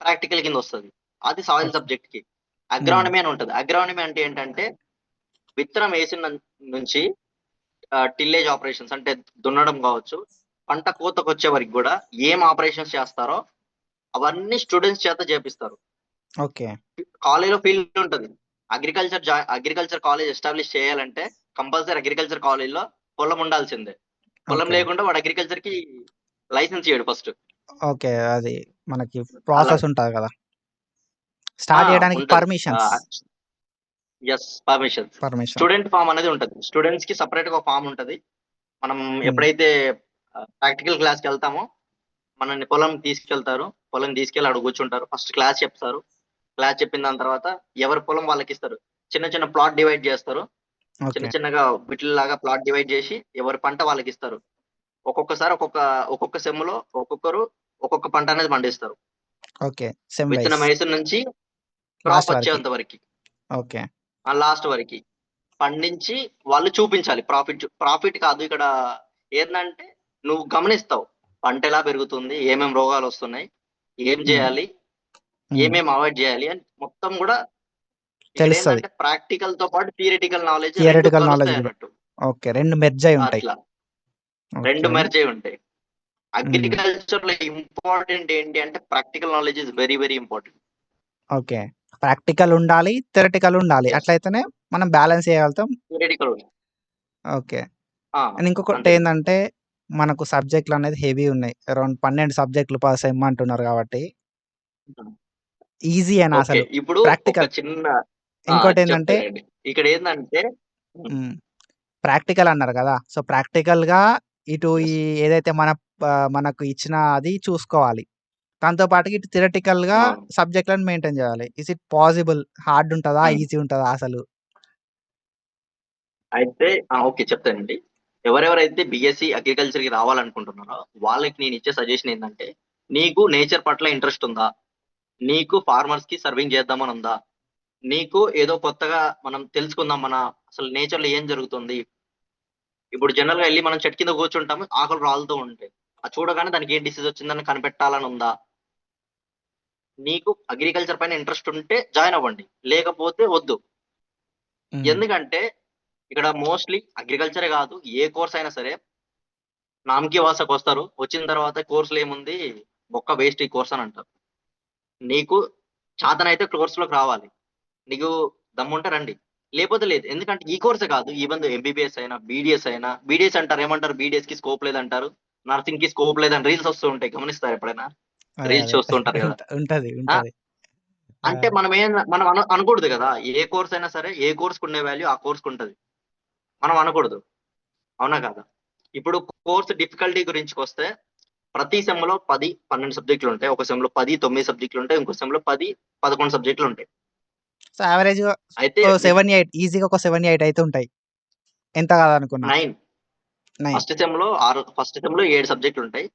ప్రాక్టికల్ కిందొస్తది. అది సాయిల్ ఓకే. సబ్జెక్ట్‌కి. హ్మ్. అగ్రానమీ అని ఉంటది. అగ్రానమీ అంటే ఏంటంటే విత్తనం ఏసిన నుంచి టిల్లేజ్ ఆపరేషన్స్ అంటే దున్నడం కావచ్చు, పంట కోతకొచ్చే వరకు గూడా ఏం ఆపరేషన్స్ చేస్తారో అవన్నీ స్టూడెంట్స్ చేత చేపిస్తారు. ఓకే. కాలేజ్‌లో ఫీల్డ్ ఉంటది. అగ్రికల్చర్ కాలేజ్ ఎస్టాబ్లిష్ చేయాలంటే కంపల్సరీ అగ్రికల్చర్ కాలేజ్‌లో పొలం ఉండాల్సిందే. పొలం ఓకే. లేకుండా వాడు అగ్రికల్చర్‌కి లైసెన్స్ ఇయ్యడు ఫస్ట్. ఓకే. అది మనకి అలా. ప్రాసెస్ ఉంటది గదా! ఆ! స్టార్ట్ చేయడానికి ఉంటది. Permissions. Permissions. Permission. Student farm అనేది ఉంటది. స్టూడెంట్స్‌కి సెపరేట్‌గా ఒక ఫార్మ్ ఉంటది. మనం హ్మ్. ఎప్పుడైతే ప్రాక్టికల్ క్లాస్‌కెళ్తామో మనల్ని పొలంకి తీసుకెళ్తారు. పొలం తీసుకెళ్ళి ఆడ కూర్చుంటారు. ఫస్ట్ క్లాస్ చెప్తారు. క్లాస్ చెప్పిన దాని తర్వాత ఎవరి పొలం వాళ్ళకిస్తారు. చిన్న చిన్న ప్లాట్ డివైడ్ జేస్తారు. చిన్న ఓకే. చిన్నగా బిట్‌ల్లాగా ప్లాట్ డివైడ్ జేసి ఎవరి పంట వాళ్ళకిస్తారు. ఒక్కొక్కసారి ఒక్కొక్క సెమ్‌లో ఒక్కొక్కరు ఒక్కొక్క పంట అనేది పండిస్తారు. ఓకే. Sem wise. విత్తనం ఏసిన నుంచి క్రాప్ లాస్ట్ వరకి. వచ్చేంత వరకి. ఓకే. లాస్ట్ వరకి. పండించి వాళ్ళు చూపించాలి ప్రాఫిట్ కాదు ఇక్కడ ఏందంటే నువ్వు గమనిస్తావు. పంట ఎలా పెరుగుతుంది? ఏమేం రోగాలొస్తున్నాయి? ఏం హ్మ్. జేయాలి? హ్మ్. ఏమేమి అవాయిడ్ జేయాలి? అని మొత్తం గూడా తెలుస్తది. ఇక్కడేందంటే ప్రాక్టికల్‌తో పాటు థియరిటికల్ నాలెడ్జ్ 2 థియరిటికల్ నాలెడ్జ్ గూడా. కలుస్తాయన్నట్టు. ఓకే. 2 మెర్జ్ అయ్యి ఉంటాయి. అట్లా. 2 ఓకే. మెర్జ్ అయ్యి ఉంటాయి. హ్మ్. అగ్రికల్చర్‌లో ఇంపార్టెంట్ ఏంటి అంటే practical knowledge is very very important. Okay. Practical ఉండాలి. థియరిటికల్ ఉండాలి. యెస్. అట్లయితేనే మనం బ్యాలెన్స్ చేయగలుగుతాం. థియరిటికల్. ఓకే. ఆ! అండ్ అంతే. ఇంకొకటేందంటే మనకు సబ్జెక్ట్‌లనేది హెవీ ఉన్నాయి. అరౌండ్ 12 సబ్జెక్ట్‌లు పర్ సెమ్ అంటున్నారు కాబట్టి హ్మ్. ఈజీయేనా ఓకే. అసలు? ఇప్పుడు ఒక ప్రాక్టికల్. చిన్న ఇంకోటేందంటే చెప్తానండి. ఇక్కడేందంటే హ్మ్. హ్మ్. ప్రాక్టికల్ అన్నారు గదా! సో, ప్రాక్టికల్‌గా ఇటు యెస్. ఏదైతే మనకు ఇచ్చిన అది చూసుకోవాలి. దాంతో పాటుగా ఇటు థియరిటికల్‌గా అవును. సబ్జెక్ట్‌లను మెయింటైన్ జేయాలి. Is it possible? హార్డ్ ఉంటదా? హ్మ్. ఈజీ ఉంటదా అసలు? అయితే ఓకే. చెప్తానండి. ఎవరెవరైతే బీఎస్సీ అగ్రికల్చర్‌కి రావాలనుకుంటున్నారో వాళ్ళకి నేనిచ్చే సజెషన్ ఏందంటే, నీకు నేచర్ పట్ల ఇంట్రెస్ట్ ఉందా? నీకు ఫార్మర్స్‌కి సర్వింగ్ చేద్దామనుందా? నీకు ఏదో కొత్తగా మనం తెలుసుకుందాం అసలు నేచర్‌లో ఏం జరుగుతుంది? ఇప్పుడు జనరల్‌గా ఎళ్లి మనం చెట్టు కింద కూర్చుంటాము. ఆకులు రాలుతూ ఉంటాయి. అది చూడగానే దానికి ఏం డిసీజ్ వచ్చిందని కనిపెట్టాలని ఉందా? నీకు అగ్రికల్చర్ పైన ఇంట్రెస్ట్ ఉంటే జాయిన్ అవ్వండి. లేకపోతే వద్దు. హ్మ్. ఎందుకంటే ఇక్కడ మోస్ట్‌లీ అగ్రికల్చరే కాదు ఏ కోర్స్ అయినా సరే నామకి వాస్తకొస్తారు. వచ్చిన తర్వాత కోర్స్‌లేముంది బొక్క వేస్ట్ ఈ కోర్స్ అని అంటారు. నీకు చాతనైతే కోర్స్‌లోకి రావాలి. నీకు దమ్ముంటే రండి. లేపోతే లేదు. ఎందుకంటే ఈ కోర్సే కాదు. ఈవెన్ ఎంబీబీఎస్ అయినా, బీడీఎస్ అయినా బీడీఎస్ అంటారు. ఏమంటారు? బీడీఎస్‌కి స్కోప్ లేదంటారు. నర్సింగ్‌కి స్కోప్ లేదని రీల్స్ వస్తూ ఉంటాయి. గమనిస్తారా ఎప్పుడైనా? అదే. రీల్స్ అదే. చూస్తూ ఉంటారు గదా! ఉంటది. ఆ! ఉంటది. ఆ! అంటే మనం అనకూడదు గదా! ఏ కోర్స్ అయినా సరే, ఏ కోర్స్‌కుండే వాల్యూ ఆ కోర్స్‌కుంటది. మనం అనకూడదు. అవునా కాదా? ఇప్పుడు కోర్స్ డిఫికల్టీ గురించికొస్తే ప్రతి సెమ్‌లో 10, 12 సబ్జెక్టులుంటాయి. ఒక సెమ్‌లో 10, 9 సబ్జెక్టులుంటాయి. ఇంకో సెమ్‌లో 10, 11 సబ్జెక్టులుంటాయి. సో, యావరేజ్‌గా అయితే ఓ మీకు 7, 8 ఈజీగా ఒక 7, 8 అయితే ఉంటాయి. ఎంత కాదనుకున్నా. 9 9. ఫస్ట్ సెమ్‌లో 7 సబ్జెక్టులుంటాయి.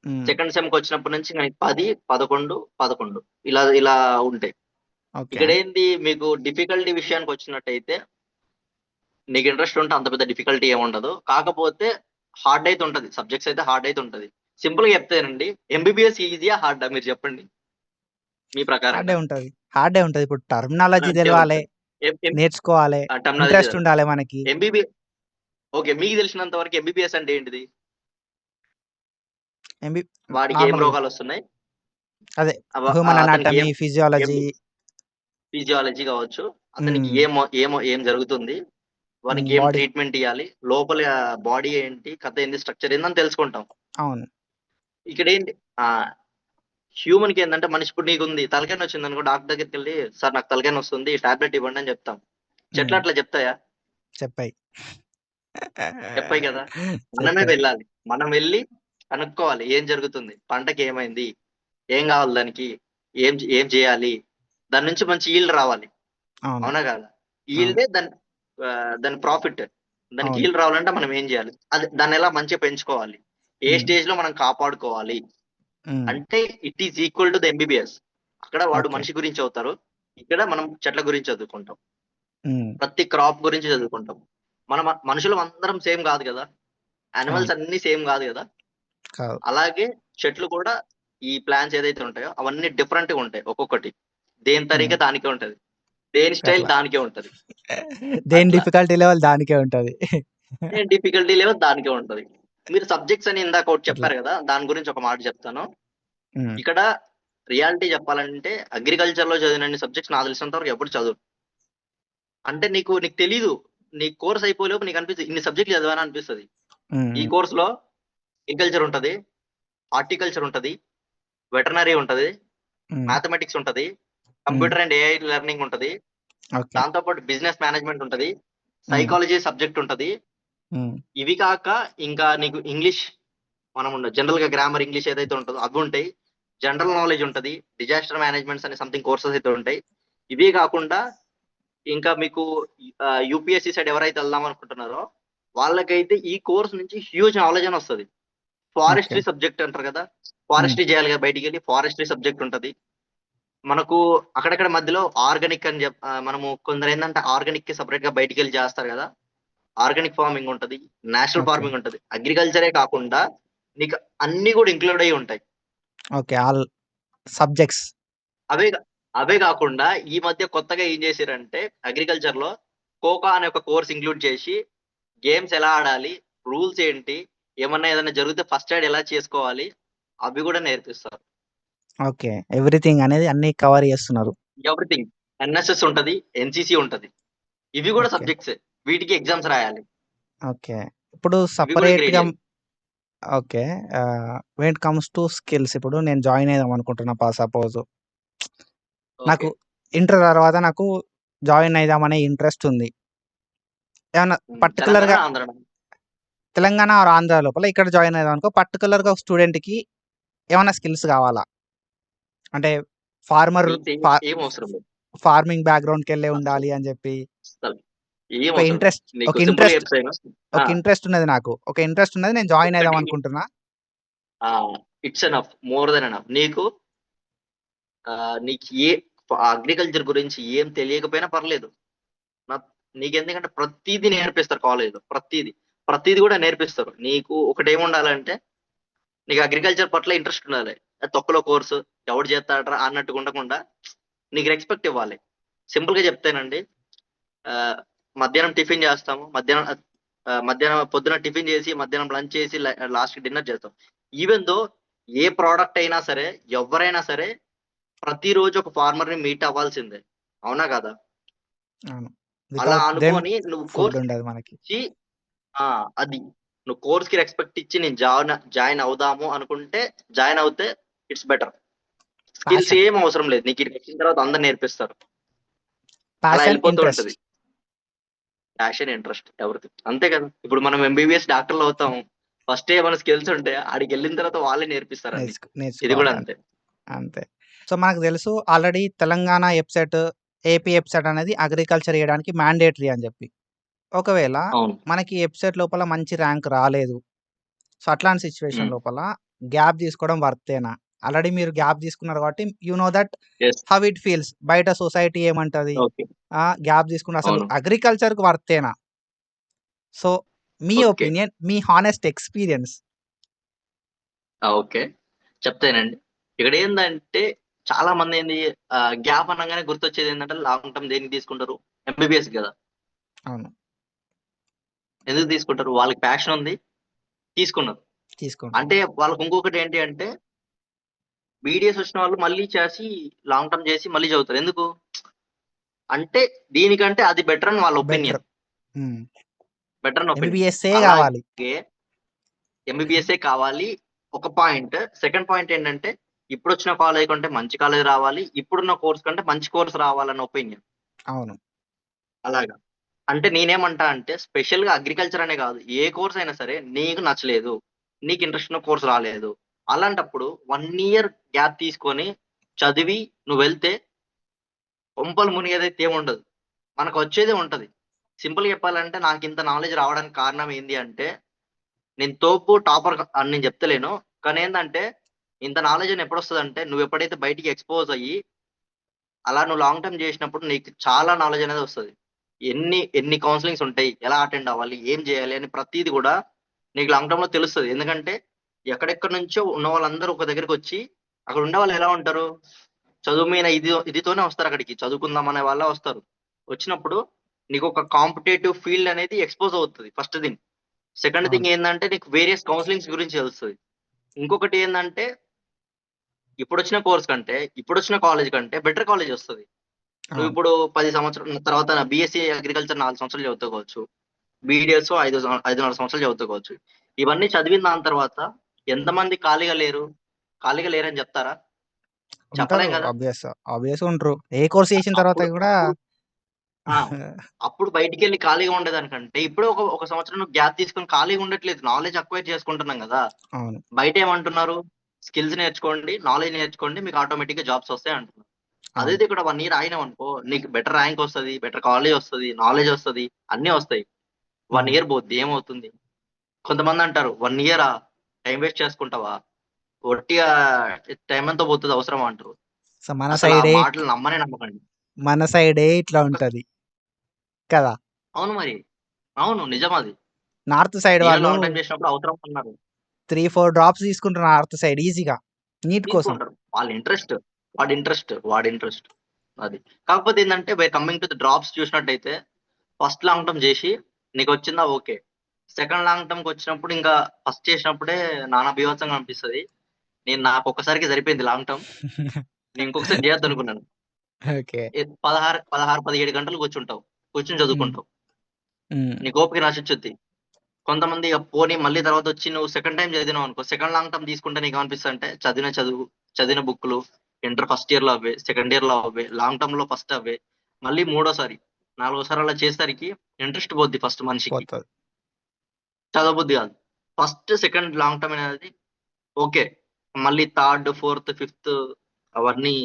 హ్మ్. సెకండ్ సెమ్‌కి వచ్చినప్పటి నుంచి ఇంక 10, 11, 11 ఇలా ఇలా ఉంటాయి. ఓకే. ఇక్కడేంది మీకు డిఫికల్టీ విషయానికొచ్చినట్టయితే నీకు ఇంట్రెస్ట్ ఉంటే అంత పెద్ద డిఫికల్టీ ఏముండదు. కాకపోతే హార్డ్ అయితే ఉంటది. సబ్జెక్ట్స్ అయితే హార్డ్ అయితే ఉంటది. సింపుల్‌గా చెప్తానండి. ఎంబీబీఎస్ ఈజీయా? హార్డా మీరు చెప్పండి మీ ప్రకారంగా? హార్డే ఉంటది. హార్డే ఉంటది. ఇప్పుడు టర్మినాలజీ అంటే తెలవాలే, ఉంటది. ఎం ఎం నేర్చుకోవాలే, టెర్మినాలజీ ఇంట్రెస్ట్ ఉండాలే మనకి. ఎంబీబీ ఓకే. మీకు తెలిసినంత వరకు ఎంబీబీఎస్ అంటే ఏంటిది? ఎంబీ వాడికి ఏం నార్మల్ రోగాలొస్తున్నాయి? అదే హ్యూమన్ అతనికి అనాటమీ, ఏం ఫిజియాలజీ. ఫిజియాలజీ కావచ్చు. అతనికి హ్మ్. ఏం జరుగుతుంది? వానికి ఏం బాడీ. ట్రీట్మెంట్ ఇయ్యాలి? లోపల బాడీ ఏంటి? కథ ఏంది? స్ట్రక్చర్ ఏందని తెలుసుకుంటాం. అవును. ఇక్కడేంటి ఆహ్, హ్యూమన్‌కేందంటే మనిషి ఇప్పుడు నీకుంది. తలకాయ నొచ్చిందనుకో డాక్టర్ దగ్గరికెళ్లి సార్ నాకు తలకాయ నొస్తుంది. టాబ్లెట్ ఇవ్వండి అని చెప్తాం. చెట్లు హ్మ్. అట్లా చెప్తాయా? చెప్పాయి. చెప్పయి కదా! మనమే చెప్పాయి. వెళ్ళాలి. మనం వెళ్లి కనుక్కోవాలి. ఏం జరుగుతుంది? పంటకేమైంది? ఏం కావాలి దానికి? ఏం చేయాలి? దాని నుంచి మంచి ఈల్డ్ రావాలి. అవును. అవునా కాదా? అవును. ఈల్డే దాని ప్రాఫిట్. దానికి అవును. ఈల్డ్ రావాలంటే మనం ఏం చేయాలి? దాన్నెలా మంచిగా పెంచుకోవాలి? ఏ హ్మ్. స్టేజ్‌లో మనం కాపాడుకోవాలి? హ్మ్. అంటే it is equal to the MBBS. అక్కడ వాడు ఓకే. మనిషి గురించి చదువుతారు. ఇక్కడ మనం చెట్ల గురించి చదువుకుంటాం. హ్మ్. ప్రతి క్రాప్ గురించి చదువుకుంటాం. మనుషులం అందరం సేమ్ కాదు కదా! అవును. యానిమల్స్ అన్నీ సేమ్ కాదు కదా! కాదు. అలాగే చెట్లు కూడా ఈ ప్లాంట్స్ ఏదైతే ఉంటాయో అవన్నీ డిఫరెంట్‌గా ఉంటాయి ఒక్కొక్కటి. దేని హ్మ్. తరీకా దానికే ఉంటది. దేని స్టైల్ అట్లా. దానికే ఉంటది. దేని అట్లా. డిఫికల్టీ లెవెల్ దానికే ఉంటది. దేని డిఫికల్టీ లెవెల్ దానికే ఉంటది. మీరు సబ్జెక్ట్స్ అని ఇందాక ఒకటి అట్లా. చెప్పారు గదా! దాని గురించి ఒక మాట చెప్తాను. హ్మ్. ఇక్కడ రియాలిటీ చెప్పాలంటే అగ్రికల్చర్‌లో చదివినన్ని సబ్జెక్ట్స్ నాకు తెలిసినంత వరకు ఎవ్వడు చదవడు. అంటే నీకు తెలీదు. నీ కోర్స్ అయిపోయేలోపు నీకనిపిస్తది. ఇన్ని సబ్జెక్ట్‌లు చదివానా అనిపిస్తది. హ్మ్. ఈ హ్మ్. కోర్స్‌లో అగ్రికల్చర్ ఉంటది. హార్టికల్చర్ ఉంటది. వెటర్నరీ ఉంటది. హ్మ్. మ్యాథమెటిక్స్ ఉంటది. హ్మ్. కంప్యూటర్ అండ్ ఏఐ లెర్నింగ్ ఉంటది. ఓకే. దాంతో పాటు బిజినెస్ మేనేజ్మెంట్ ఉంటది. హ్మ్. సైకాలజీ సబ్జెక్ట్ ఉంటది. హ్మ్. ఇవి కాక ఇంకా నీకు ఇంగ్లీష్ జనరల్‌గా గ్రామర్ ఇంగ్లీష్ ఏదైతే ఉంటదో అవుంటాయి. జనరల్ నాలెడ్జ్ ఉంటది. డిజాస్టర్ మేనేజ్మెంట్స్ అనే సంథింగ్ కోర్సెస్ అయితే ఉంటాయి. ఇవే కాకుండా ఇంకా మీకు యూపీఎస్‌సి సైడ్ ఎవరైతే ఎళ్దాం అనుకుంటున్నారో వాళ్ళకైతే ఈ కోర్స్ నుంచి హ్యూజ్ నాలెడ్జ్ అని వస్తది. ఓకే. ఫారెస్ట్రీ సబ్జెక్ట్ అంటారు కదా! హ్మ్. ఫారెస్ట్రీ చేయాలి కదా! బయటికెళ్ళి ఫారెస్ట్రీ సబ్జెక్ట్ ఉంటది. మనకు అక్కడక్కడ మధ్యలో ఆర్గానిక్ అని మనము కొందరేందంటే ఆర్గానిక్‌కి సెపరేట్‌గా బయటికెళ్ళి చేస్తారు కదా! ఆర్గానిక్ ఫార్మింగ్ ఉంటది. Natural okay. ఫార్మింగ్ ఉంటది. అగ్రికల్చరే కాకుండా నీకు అన్నీ గూడా ఇంక్లూడ్ అయ్యి ఉంటాయి. ఓకే. All subjects. అవే గా అవే గాకుండా ఈ మధ్య కొత్తగా ఏం జేసిర్రంటే అగ్రికల్చర్‌లో కోకా అనే ఒక కోర్స్ ఇంక్లూడ్ చేసి గేమ్స్ ఎలా ఆడాలి? రూల్స్ ఏంటి? ఏదైనా జరిగితే ఫస్ట్ ఎయిడ్ ఎలా చేసుకోవాలి? అవి గూడా నేర్పిస్తారు. ఓకే. ఎవ్రీథింగ్ అనేది అన్నీ కవర్ చేస్తున్నారు. ఎవ్రీథింగ్. ఎన్ఎస్ఎస్ ఉంటది. ఎన్‌సీసీ ఉంటది. ఇవి గూడా ఓకే. సబ్జెక్ట్సే. వీటికి ఎగ్జామ్స్ రాయాలి. ఓకే. ఇప్పుడు ఇవి గూడా సెపరేట్‌గా గ్రేడియల్. Okay. When it comes to skills ఇప్పుడు నేను జాయిన్ అయిదాం అనుకుంటున్నా సపోజ్. ఓకే. నాకు ఇంటర్ తర్వాత నాకు జాయిన్ అయిదామనే ఇంట్రెస్ట్ ఉంది. ఏమన్నా తెలంగాణ, పర్టిక్యులర్‌గా ఆంధ్రానా? తెలంగాణ ఆర్ ఆంధ్ర లోపల ఇక్కడ జాయిన్ అయిదాం అనుకో పర్టిక్యులర్‌గా ఒక స్టూడెంట్‌కి ఏమన్నా స్కిల్స్ కావాలా? అంటే ఫార్మర్ స్కిల్స్ ఫా ఏం అవసరం లేదు. ఫార్మింగ్ బ్యాక్‌గ్రౌండ్‌కెళ్ళే అసలు ఉండాలి అని చెప్పి అస్సలు ఏం ఒక అవసరం లేదు. ఇంట్రెస్ట్ ఒక నీకు సింపుల్‌గా ఇంట్రెస్ట్ చెప్తాను. ఆ! ఒక ఇంట్రెస్ట్ ఉన్నది నాకు. ఒక ఇంట్రెస్ట్ ఉన్నది. నేను జాయిన్ అయిదాం ఒక్కటి అనుకుంటున్నా. ఆ! It's enough. More than enough. నీకు అగ్రికల్చర్ గురించి ఏం తెలియకపోయినా పర్లేదు. నత్ నీకెందుకంటే ప్రతీది నేర్పిస్తారు కాలేజ్‌లో. ప్రతీది. ప్రతీది గూడా నేర్పిస్తారు. నీకు ఒకటేముండాలంటే నీకు అగ్రికల్చర్ పట్ల ఇంట్రెస్ట్ ఉండాలి. తొక్కలో కోర్సు ఎవడు జేత్తాడ్రా అన్నట్టుగా ఉండకుండా నీకు రెస్పెక్ట్ ఇవ్వాలి. సింపుల్‌గా చెప్తేనండి ఆహ్, మధ్యాహ్నం టిఫిన్ జేస్తాము. మధ్యాహ్నం పొద్దున టిఫిన్ జేసి, మధ్యాహ్నం లంచ్ చేసి, లాస్ట్‌కి డిన్నర్ చేస్తాం. ఈవెన్ దో ఏ ప్రొడక్ట్ అయినా సరే, ఎవ్వరైనా సరే ప్రతిరోజు ఒక ఫార్మర్‌ని మీట్ అవ్వాల్సిందే. అవునా కాదా? అవును. అలా వితౌట్ దెమ్ అనుకోని నువ్వు ఫుడ్ కోర్స్‌కి ఉండదు మనకి. ఇచ్చి ఆ! అది. నువ్వు కోర్స్‌కి రెస్పెక్ట్ ఇచ్చి నేను జాయిన్ అవుదాము అనుకుంటే జాయిన్ అవుతే ఇట్స్ బెటర్. స్కిల్స్ ప్యాషన్, ఏమి అవసరం లేదు. నీకీడికొచ్చిన తర్వాత అందరూ నేర్పిస్తారు. అలా ప్యాషన్, ఎళ్ళిపోతూ ఉంటది. ఇంట్రెస్ట్ ప్యాషన్, ఇంట్రెస్ట్ ఎవరిది. అంతే కదా! ఇప్పుడు మనం ఎంబీబీఎస్ డాక్టర్‌లవుతాం. ఫస్టే ఏమైనా స్కిల్స్ ఉంటే ఆడికెళ్ళిన తర్వాత వాళ్ళే నేర్పిస్తారు అన్నీ. ఇది గూడా నేర్చుకోవాలి. అంతే. అంతే. సో, మనకు తెలుసు ఆల్రెడీ తెలంగాణ ఎబ్సెట్, ఏపీ ఎబ్సెట్ అనేది అగ్రికల్చర్ ఇయడానికి మ్యాండేటరీ అని జెప్పి. ఒకవేళ అవును. మనకి ఎబ్సెట్ లోపల మంచి ర్యాంక్ రాలేదు. సో, అట్లాంటి సిట్యుయేషన్ హ్మ్. లోపల గ్యాప్ తీసుకోవడం వర్తేనా? ఆల్రెడీ మీరు గ్యాప్ తీసుకున్నారు కాబట్టి you know that yes. How it feels. బయట సొసైటీ ఏమంటది? ఓకే. గ్యాప్ తీసుకుంటే అసలు అవును. అగ్రికల్చర్‌కి వర్తేనా? సో, మీ ఓకే. ఒపీనియన్, మీ హానెస్ట్ ఎక్స్‌పీరియన్స్. ఓకే. చెప్తానండి. ఇక్కడేందంటే చాలా మందేంది గ్యాప్ అనంగానే గుర్తొచ్చేదేంటంటే లాంగ్ టర్మ్ దేనికి తీసుకుంటారు? ఎంబీబీఎస్ గదా! అవును. ఎందుకు తీసుకుంటారు? వాళ్ళకి ప్యాషన్ ఉంది. తీసుకున్నారు. తీసుకుంటారు. అంటే వాళ్ళకి ఇంకొకటేంటి అంటే బీడీఎస్ వచ్చిన వాళ్ళు మళ్ళీ చేసి లాంగ్ టర్మ్ చేసి మళ్ళీ చదువుతారు. ఎందుకు? అంటే దీనికంటే అది బెటర్ అని వాళ్ళ బెటర్. ఒపీనియన్. హ్మ్. బెటర్ అని ఒపీనియన్. ఎంబీబీఎస్సే గావాలి. అలాగే ఎంబీబీఎస్సే కావాలి ఒక పాయింట్. సెకండ్ పాయింట్ ఏంటంటే ఇప్పుడొచ్చిన కాలేజ్ కంటే మంచి కాలేజ్ రావాలి. ఇప్పుడున్న కోర్స్ కంటే మంచి కోర్స్ రావాలన్న ఒపీనియన్. అవును. అలాగా. అంటే నేనేమంటా అంటే స్పెషల్‌గా అగ్రికల్చర్ అనే గాదు. ఏ కోర్స్ అయినా సరే నీకు నచ్చలేదు. నీకు ఇంట్రెస్ట్ ఉన్న కోర్స్ రాలేదు. అలాంటప్పుడు 1 ఇయర్ గ్యాప్ తీసుకొని చదివి నువ్వెళ్తే కొంపలు మునిగేదైతే ఏముండదు. మనకొచ్చేదే ఉంటది. సింపుల్‌గా చెప్పాలంటే నాకింత నాలెడ్జ్ రావడానికి కారణం ఏంది అంటే నేను తోపు, టాపర్ అని నేను చెప్తలేను. కానీ ఏందంటే ఇంత నాలెడ్జ్ అని ఎప్పుడొస్తదంటే నువ్వెప్పుడైతే బయటికి ఎక్స్‌పోజ్ అయ్యి అలా నువ్వు లాంగ్ టర్మ్ జేసినప్పుడు నీకు చాలా నాలెడ్జ్ అనేది వస్తది. ఎన్ని కౌన్సెలింగ్స్ ఉంటాయి? ఎలా అటెండ్ అవ్వాలి? ఏం జేయాలి? అని ప్రతీది గూడా నీకు లాంగ్ టర్మ్‌లో తెలుస్తది. ఎందుకంటే ఎక్కడెక్కడి నుంచో ఉన్న వాళ్ళందరూ ఒక దగ్గరికొచ్చి అక్కడ ఉండేవాళ్ళు ఎలా ఉంటారు? చదువు మీద ఇదితోనే వస్తారక్కడికి. చదువుకుందాం అనే వాళ్ళే వస్తారు. వచ్చినప్పుడు నీకొక కాంపిటేటివ్ ఫీల్డ్ అనేది ఎక్స్‌పోజ్ అవుతది ఫస్ట్ థింగ్. సెకండ్ అవును. థింగ్ ఏందంటే నీకు వేరియస్ కౌన్సెలింగ్స్ గురించి తెలుస్తది. ఇంకొకటి ఏందంటే ఇప్పుడొచ్చిన కోర్స్ కంటే, ఇప్పుడొచ్చిన కాలేజ్ కంటే బెటర్ కాలేజ్ ఒస్తది. అవును. నువ్విప్పుడు 10 సంవత్సరం తర్వాత బీఎస్సీ అగ్రికల్చర్ 4 సంవత్సరాలు చదువుకోవచ్చు. బీడీఎస్ 5.5 సంవత్సరాలు చదువుకోవచ్చు. ఇవన్నీ చదివిన దాని తర్వాత ఎంతమంది ఖాళీగా లేరు? ఖాళీగా లేరని జెప్తారా? ఉంటారు. చెప్పలేం గదా! ఆబ్వియస్‌గా ఉంటరు. ఏ కోర్స్ చేసిన తర్వాత అప్పుడు గూడా అప్పుడు ఆ! అప్పుడు బయటికెళ్ళి ఖాళీగా ఉండేదానికంటే, ఇప్పుడే ఒక సంవత్సరం నువ్వు గ్యాప్ తీసుకొని ఖాళీగా ఉండట్లేదు. నాలెడ్జ్ అక్వైర్ చేసుకుంటున్నాం గదా! అవును. బయటేమంటున్నారు? స్కిల్స్ నేర్చుకోండి, నాలెడ్జ్ నేర్చుకోండి. మీకు ఆటోమేటిక్‌గా జాబ్స్ ఒస్తాయి అంటున్నారు. అవును. అదేదో ఇక్కడ 1 ఇయర్ ఆగినామనుకో, నీకు బెటర్ ర్యాంక్ ఒస్తది, బెటర్ కాలేజ్ ఒస్తది, నాలెడ్జ్ ఒస్తది, అన్నీ ఒస్తాయి. 1 హ్మ్. ఇయర్ పోద్ది ఏమవుతుంది? కొంతమందంటారు, "1 ఇయరా? టైమ్ వేస్ట్ చేసుకుంటావా? ఒట్టిగా టైమ్ అంతా పోతది అవసరమా?" అంటారు. సో, మన అసలు ఆ సైడే మాటలు నమ్మనే నమ్మకండి. మన సైడే ఇట్లా ఒక ఉంటది. కదా! అవును మరి. అవును. నిజమది. నార్త్ సైడ్ నేను వాళ్ళు లాంగ్ టైమ్ చేసినప్పుడు అవసరం అన్నారు. 3, 4 డ్రాప్స్ తీసుకుంటారు నార్త్ సైడ్ ఈజీగా. నీట్ కోసం. తీసుకుంటారు. వాళ్ళ ఇంట్రెస్ట్. వాడి ఇంట్రెస్ట్. అది. కాకపోతే ఏందంటే కమింగ్ టు ది డ్రాప్స్ చూసినట్టయితే ఫస్ట్ లాంగ్ టర్మ్ జేసి నీకొచ్చిందా ఓకే. సెకండ్ లాంగ్ టర్మ్‌కొచ్చినప్పుడు ఇంకా ఫస్ట్ చేసినప్పుడే నానా బీభత్సంగా అనిపిస్తది. నాకొక్కసారికే సరిపోయింది లాంగ్ టర్మ్. నేను ఇంకొకసారి జేయొద్దనుకున్నాను. ఓకే. 16, 17 గంటలు కూర్చుంటావు. కూర్చొని హ్మ్. చదువుకుంటావు. హ్మ్. నీకు ఓపిక నశించుద్ది. కొంతమంది ఇగ పోనీ మళ్ళీ తర్వాతొచ్చి నువ్వు సెకండ్ టైమ్ చదివినావనుకో, సెకండ్ లాంగ్ టర్మ్ తీసుకుంటే నీకేమనిపిస్తదంటే చదివిన చదువు, చదివిన బుక్కులు, ఇంటర్ ఫస్ట్ ఇయర్‌లో అవే, సెకండ్ ఇయర్‌లో అవే, లాంగ్ టర్మ్‌లో ఫస్ట్ అవే, మళ్ళీ మూడోసారి, నాలుగోసారి అలా చేసేసరికి ఇంట్రెస్ట్ పోద్ది ఫస్ట్ మనిషికి. పోతది. చదవబుద్ధి కాదు. ఫస్ట్, సెకండ్ లాంగ్ టర్మ్ అనేది ఓకే. మళ్ళీ థర్డ్, ఫోర్త్, ఫిఫ్త్ అవన్నీ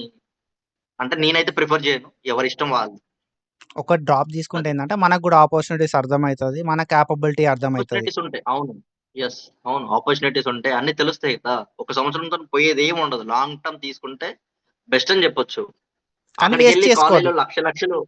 అంటే నేనైతే ప్రిఫర్ చేయను. ఎవరిష్టం వాళ్ళది. ఒక డ్రాప్ తీసుకుంటే అది. ఏందంటే మనకు గూడా ఆపర్చునిటీస్ అర్థమైతది. మన కేపబిలిటీ అర్థమైతది. ఆపర్చునిటీస్ ఉంటాయి. అవును. యెస్. అవును. ఆపర్చునిటీస్ ఉంటాయి. అన్నీ తెలుస్తాయి కదా! ఒక సంవత్సరంతోని పోయేదేమి ఉండదు. లాంగ్ టర్మ్ తీసుకుంటే బెస్ట్ అని చెప్పొచ్చు. కానీ వేస్ట్ అక్కడికెళ్ళి చేసుకోవద్దు. కాలేజ్‌లో లక్షలు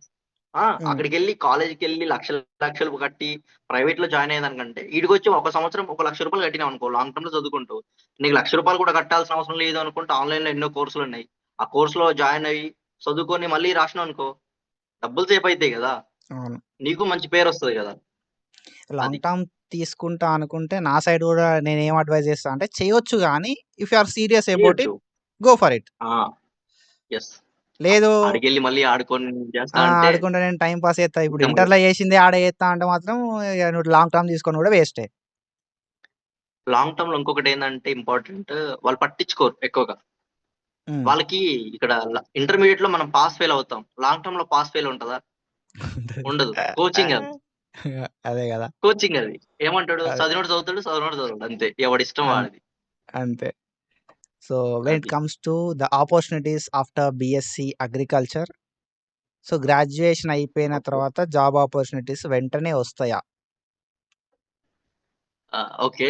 హ్మ్. అక్కడికెళ్ళి కాలేజ్‌కెళ్ళి లక్షలు లక్షలు కట్టి ప్రైవేట్‌లో జాయిన్ అయ్యేదానికంటే ఈడికొచ్చి ఒక సంవత్సరం ఒక రూ. 1,00,000 కట్టినావనుకో లాంగ్ టర్మ్‌లో చదువుకుంటావు. నీకు రూ. 1,00,000 కూడా కట్టాల్సిన అవసరం లేదు అనుకుంటే ఆన్‌లైన్‌లో ఎన్నో కోర్సులున్నాయి. ఆ కోర్స్‌లో జాయిన్ అయ్యి చదువుకొని మళ్ళీ రాసినావనుకో డబ్బులు సేవ్ అయితాయి గదా! అవును. నీకు మంచి పేరొస్తది గదా! అది. లాంగ్ టర్మ్ తీసుకుంటా అనుకుంటే నా సైడ్ గూడా నేనేం అడ్వైస్ చేస్తా అంటే చేయొచ్చు గానీ if you are serious about చేయొచ్చు. It go for it. ఆ! యెస్. లేదు ఆడికెళ్ళి మళ్ళీ ఆడుకొని చేస్తా అంటే ఆడుకుంటా నేను టైమ్ పాస్ చేత్తా. ఇప్పుడు ఇంక ఇంటర్‌లో చేసిందే ఆడ చేత్తా అంటే మాత్రం ఇగ నువ్వు లాంగ్ టర్మ్ తీసుకొని కూడా వేస్టే. లాంగ్ టర్మ్‌లో ఇంకొకటేందంటే ఇంపార్టెంట్ వాళ్ళు పట్టించుకోరు ఎక్కువగా. హ్మ్. వాళ్ళకి ఇక్కడ ఇంటర్మీడియేట్‌లో మనం పాస్, ఫెయిల్ అవుతాం. లాంగ్ టర్మ్‌లో పాస్, ఫెయిల్ ఉంటదా? ఉంటది. ఉండదు. కోచింగ్ అది. అదే గదా! కోచింగ్ అది. ఏమంటాడు అదే. చదివినోడు చదువుతాడు, చదవనోడు చదవడు అంతే. ఎవడిష్టం అన్ వాడిది. అంతే. సో, వెన్ ఇట్ అది. Comes to the opportunities after BSc agriculture. So, graduation అయిపోయిన ఓకే. తర్వాత జాబ్ ఆపర్చునిటీస్ వెంటనే వస్తాయా? ఓకే.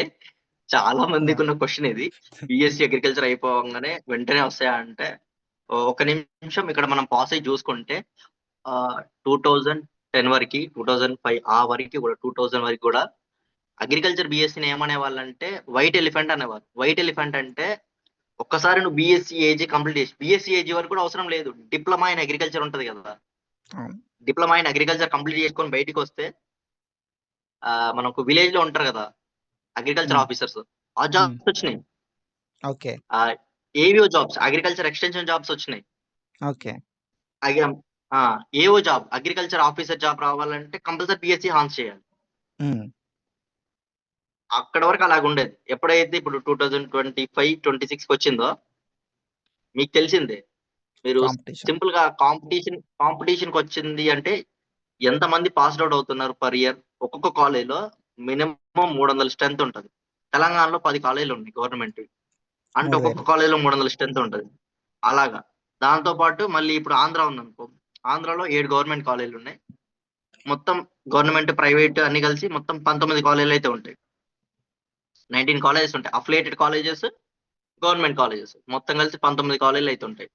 చాలా మందికి యాహ్! ఉన్న క్వశ్చన్ ఇది. బీఎస్సీ అగ్రికల్చర్ అయిపోవంగానే వెంటనే వస్తాయా అంటే, ఒక నిమిషం ఇక్కడ మనం పాస్ అయ్యి చూసుకుంటే 2010 వరకి, 2005 ఆ వరకి కూడా 2000 వరకు కూడా అగ్రికల్చర్ బీఎస్సీని ఏమనేవాళ్ళంటే వైట్ ఎలిఫెంట్ అనేవారు. వైట్ ఎలిఫెంట్ అంటే ఒక్కసారి నువ్వు బీఎస్సీ ఏజీ కంప్లీట్ చేసి బీఎస్సీ ఏజీ వరకు కూడా అవసరం లేదు. డిప్లొమా ఇన్ అగ్రికల్చర్ ఉంటది కదా! అవును. డిప్లొమా ఇన్ అగ్రికల్చర్ కంప్లీట్ చేసుకొని బయటికొస్తే మనకు విలేజ్‌లో ఉంటారు కదా! అగ్రికల్చర్ హ్మ్. ఆఫీసర్స్. ఆ హ్మ్. జాబ్స్ వచ్చినాయి. Okay. AVO jobs, agriculture extension jobs వచ్చినాయి. ఓకే. అయ్యాం ఆ! AO job, agriculture officer job రావాలంటే కంపల్సరీ బీఎస్సీ హాన్స్ చేయాలి. హ్మ్. అక్కడి వరకు అలాగుండేది. ఎప్పుడైతే ఇప్పుడు 2025, 26కొచ్చిందో మీకు తెలిసిందే. మీరు కాంపిటీషన్. సింపుల్‌గా కాంపిటీషన్‌కొచ్చింది అంటే ఎంతమంది పాస్డ్ ఔట్ అవుతున్నారు పర్ ఇయర్? ఒక్కొక్క కాలేజ్‌లో మినిమమ్ 300 స్ట్రెంత్ ఉంటది. తెలంగాణలో 10 కాలేజ్‌లున్నాయి గవర్నమెంట్‌వి. అంటే ఒక్కొక్క 3000. కాలేజ్‌లో 300 స్ట్రెంత్ ఉంటది. అలాగా. దాంతో పాటు మళ్ళీ ఇప్పుడు ఆంధ్ర ఉందనుకో. ఆంధ్రాలో 7 గవర్నమెంట్ కాలేజ్‌లున్నాయి. మొత్తం గవర్నమెంట్, ప్రైవేట్ అన్ని కలిసి మొత్తం 19 కాలేజ్‌లయితే ఉంటాయి. 19 కాలేజెస్ ఉంటాయి. Affiliated colleges, government colleges. మొత్తం కలిసి 19 కాలేజ్‌లయితే ఉంటాయి.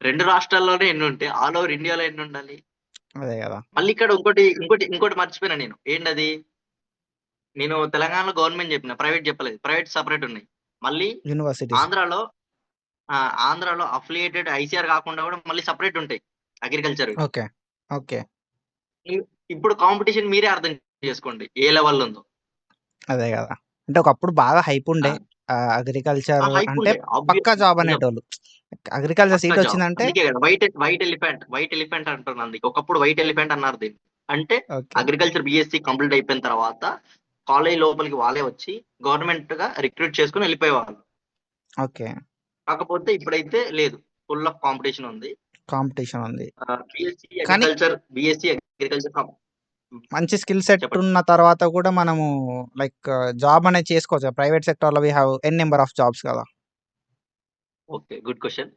2 రాష్ట్రాల్లోనే ఎన్నుంటే ఆల్ ఓవర్ ఇండియాలో ఎన్నుండాలి? అదే గదా! మళ్ళీ ఇక్కడ ఇంకోటి మర్చిపోయినా నేను. ఏంటది? నేను తెలంగాణలో గవర్నమెంట్ జెప్పిన. ప్రైవేట్ జెప్పలేదు. ప్రైవేట్ సెపరేట్ ఉన్నాయి. మళ్ళీ యూనివర్సిటీస్. ఆంధ్రాలో ఆంధ్రాలో అఫిలియేటెడ్ ఐసీఆర్ గాకుండా గూడా మళ్ళీ సెపరేట్ ఉంటాయి అగ్రికల్చర్‌వి. ఓకే. ఓకే. ఇ ఇప్పుడు కాంపిటీషన్ మీరే అర్థం చేసుకోండి ఏ లెవెల్‌లో ఉందో. అదే గదా! అంటే ఒకప్పుడు బాగా ఆ! హైపుండే. అగ్రికల్చర్ హైప్ అంటే ఉండే. పక్కా జాబ్ నిజం. అనేటోళ్ళు. అగ్రికల్చర్ పక్కా జాబ్. సీటొచ్చిందంటే అందుకే గదా! వైట్ ఎలిఫెంట్ అంటున్నా అందుకే. ఒకప్పుడు వైట్ ఎలిఫెంట్ అన్నారు దీన్ని. అంటే ఓకే. అగ్రికల్చర్ బీఎస్సీ కంప్లీట్ అయిపోయిన తర్వాత కాలేజ్ లోపలికి వాళ్ళే వచ్చి గవర్నమెంట్‌గా రిక్రూట్ చేసుకొని ఎళ్ళిపోయేవాళ్ళు. ఓకే. కాకపోతే ఇప్పుడైతే లేదు. ఫుల్ ఆఫ్ కాంపిటీషన్ ఉంది. కాంపిటీషన్ ఉంది. కానీ బీఎస్సీ అగ్రికల్చర్ మంచి స్కిల్ సెట్ చెప్పండి. ఉన్న తర్వాత గూడా మనము లైక్ జాబ్ అనేది చేసుకోవచ్చా? ప్రైవేట్ సెక్టార్‌లో we have an number of jobs గదా! ఓకే. Good question.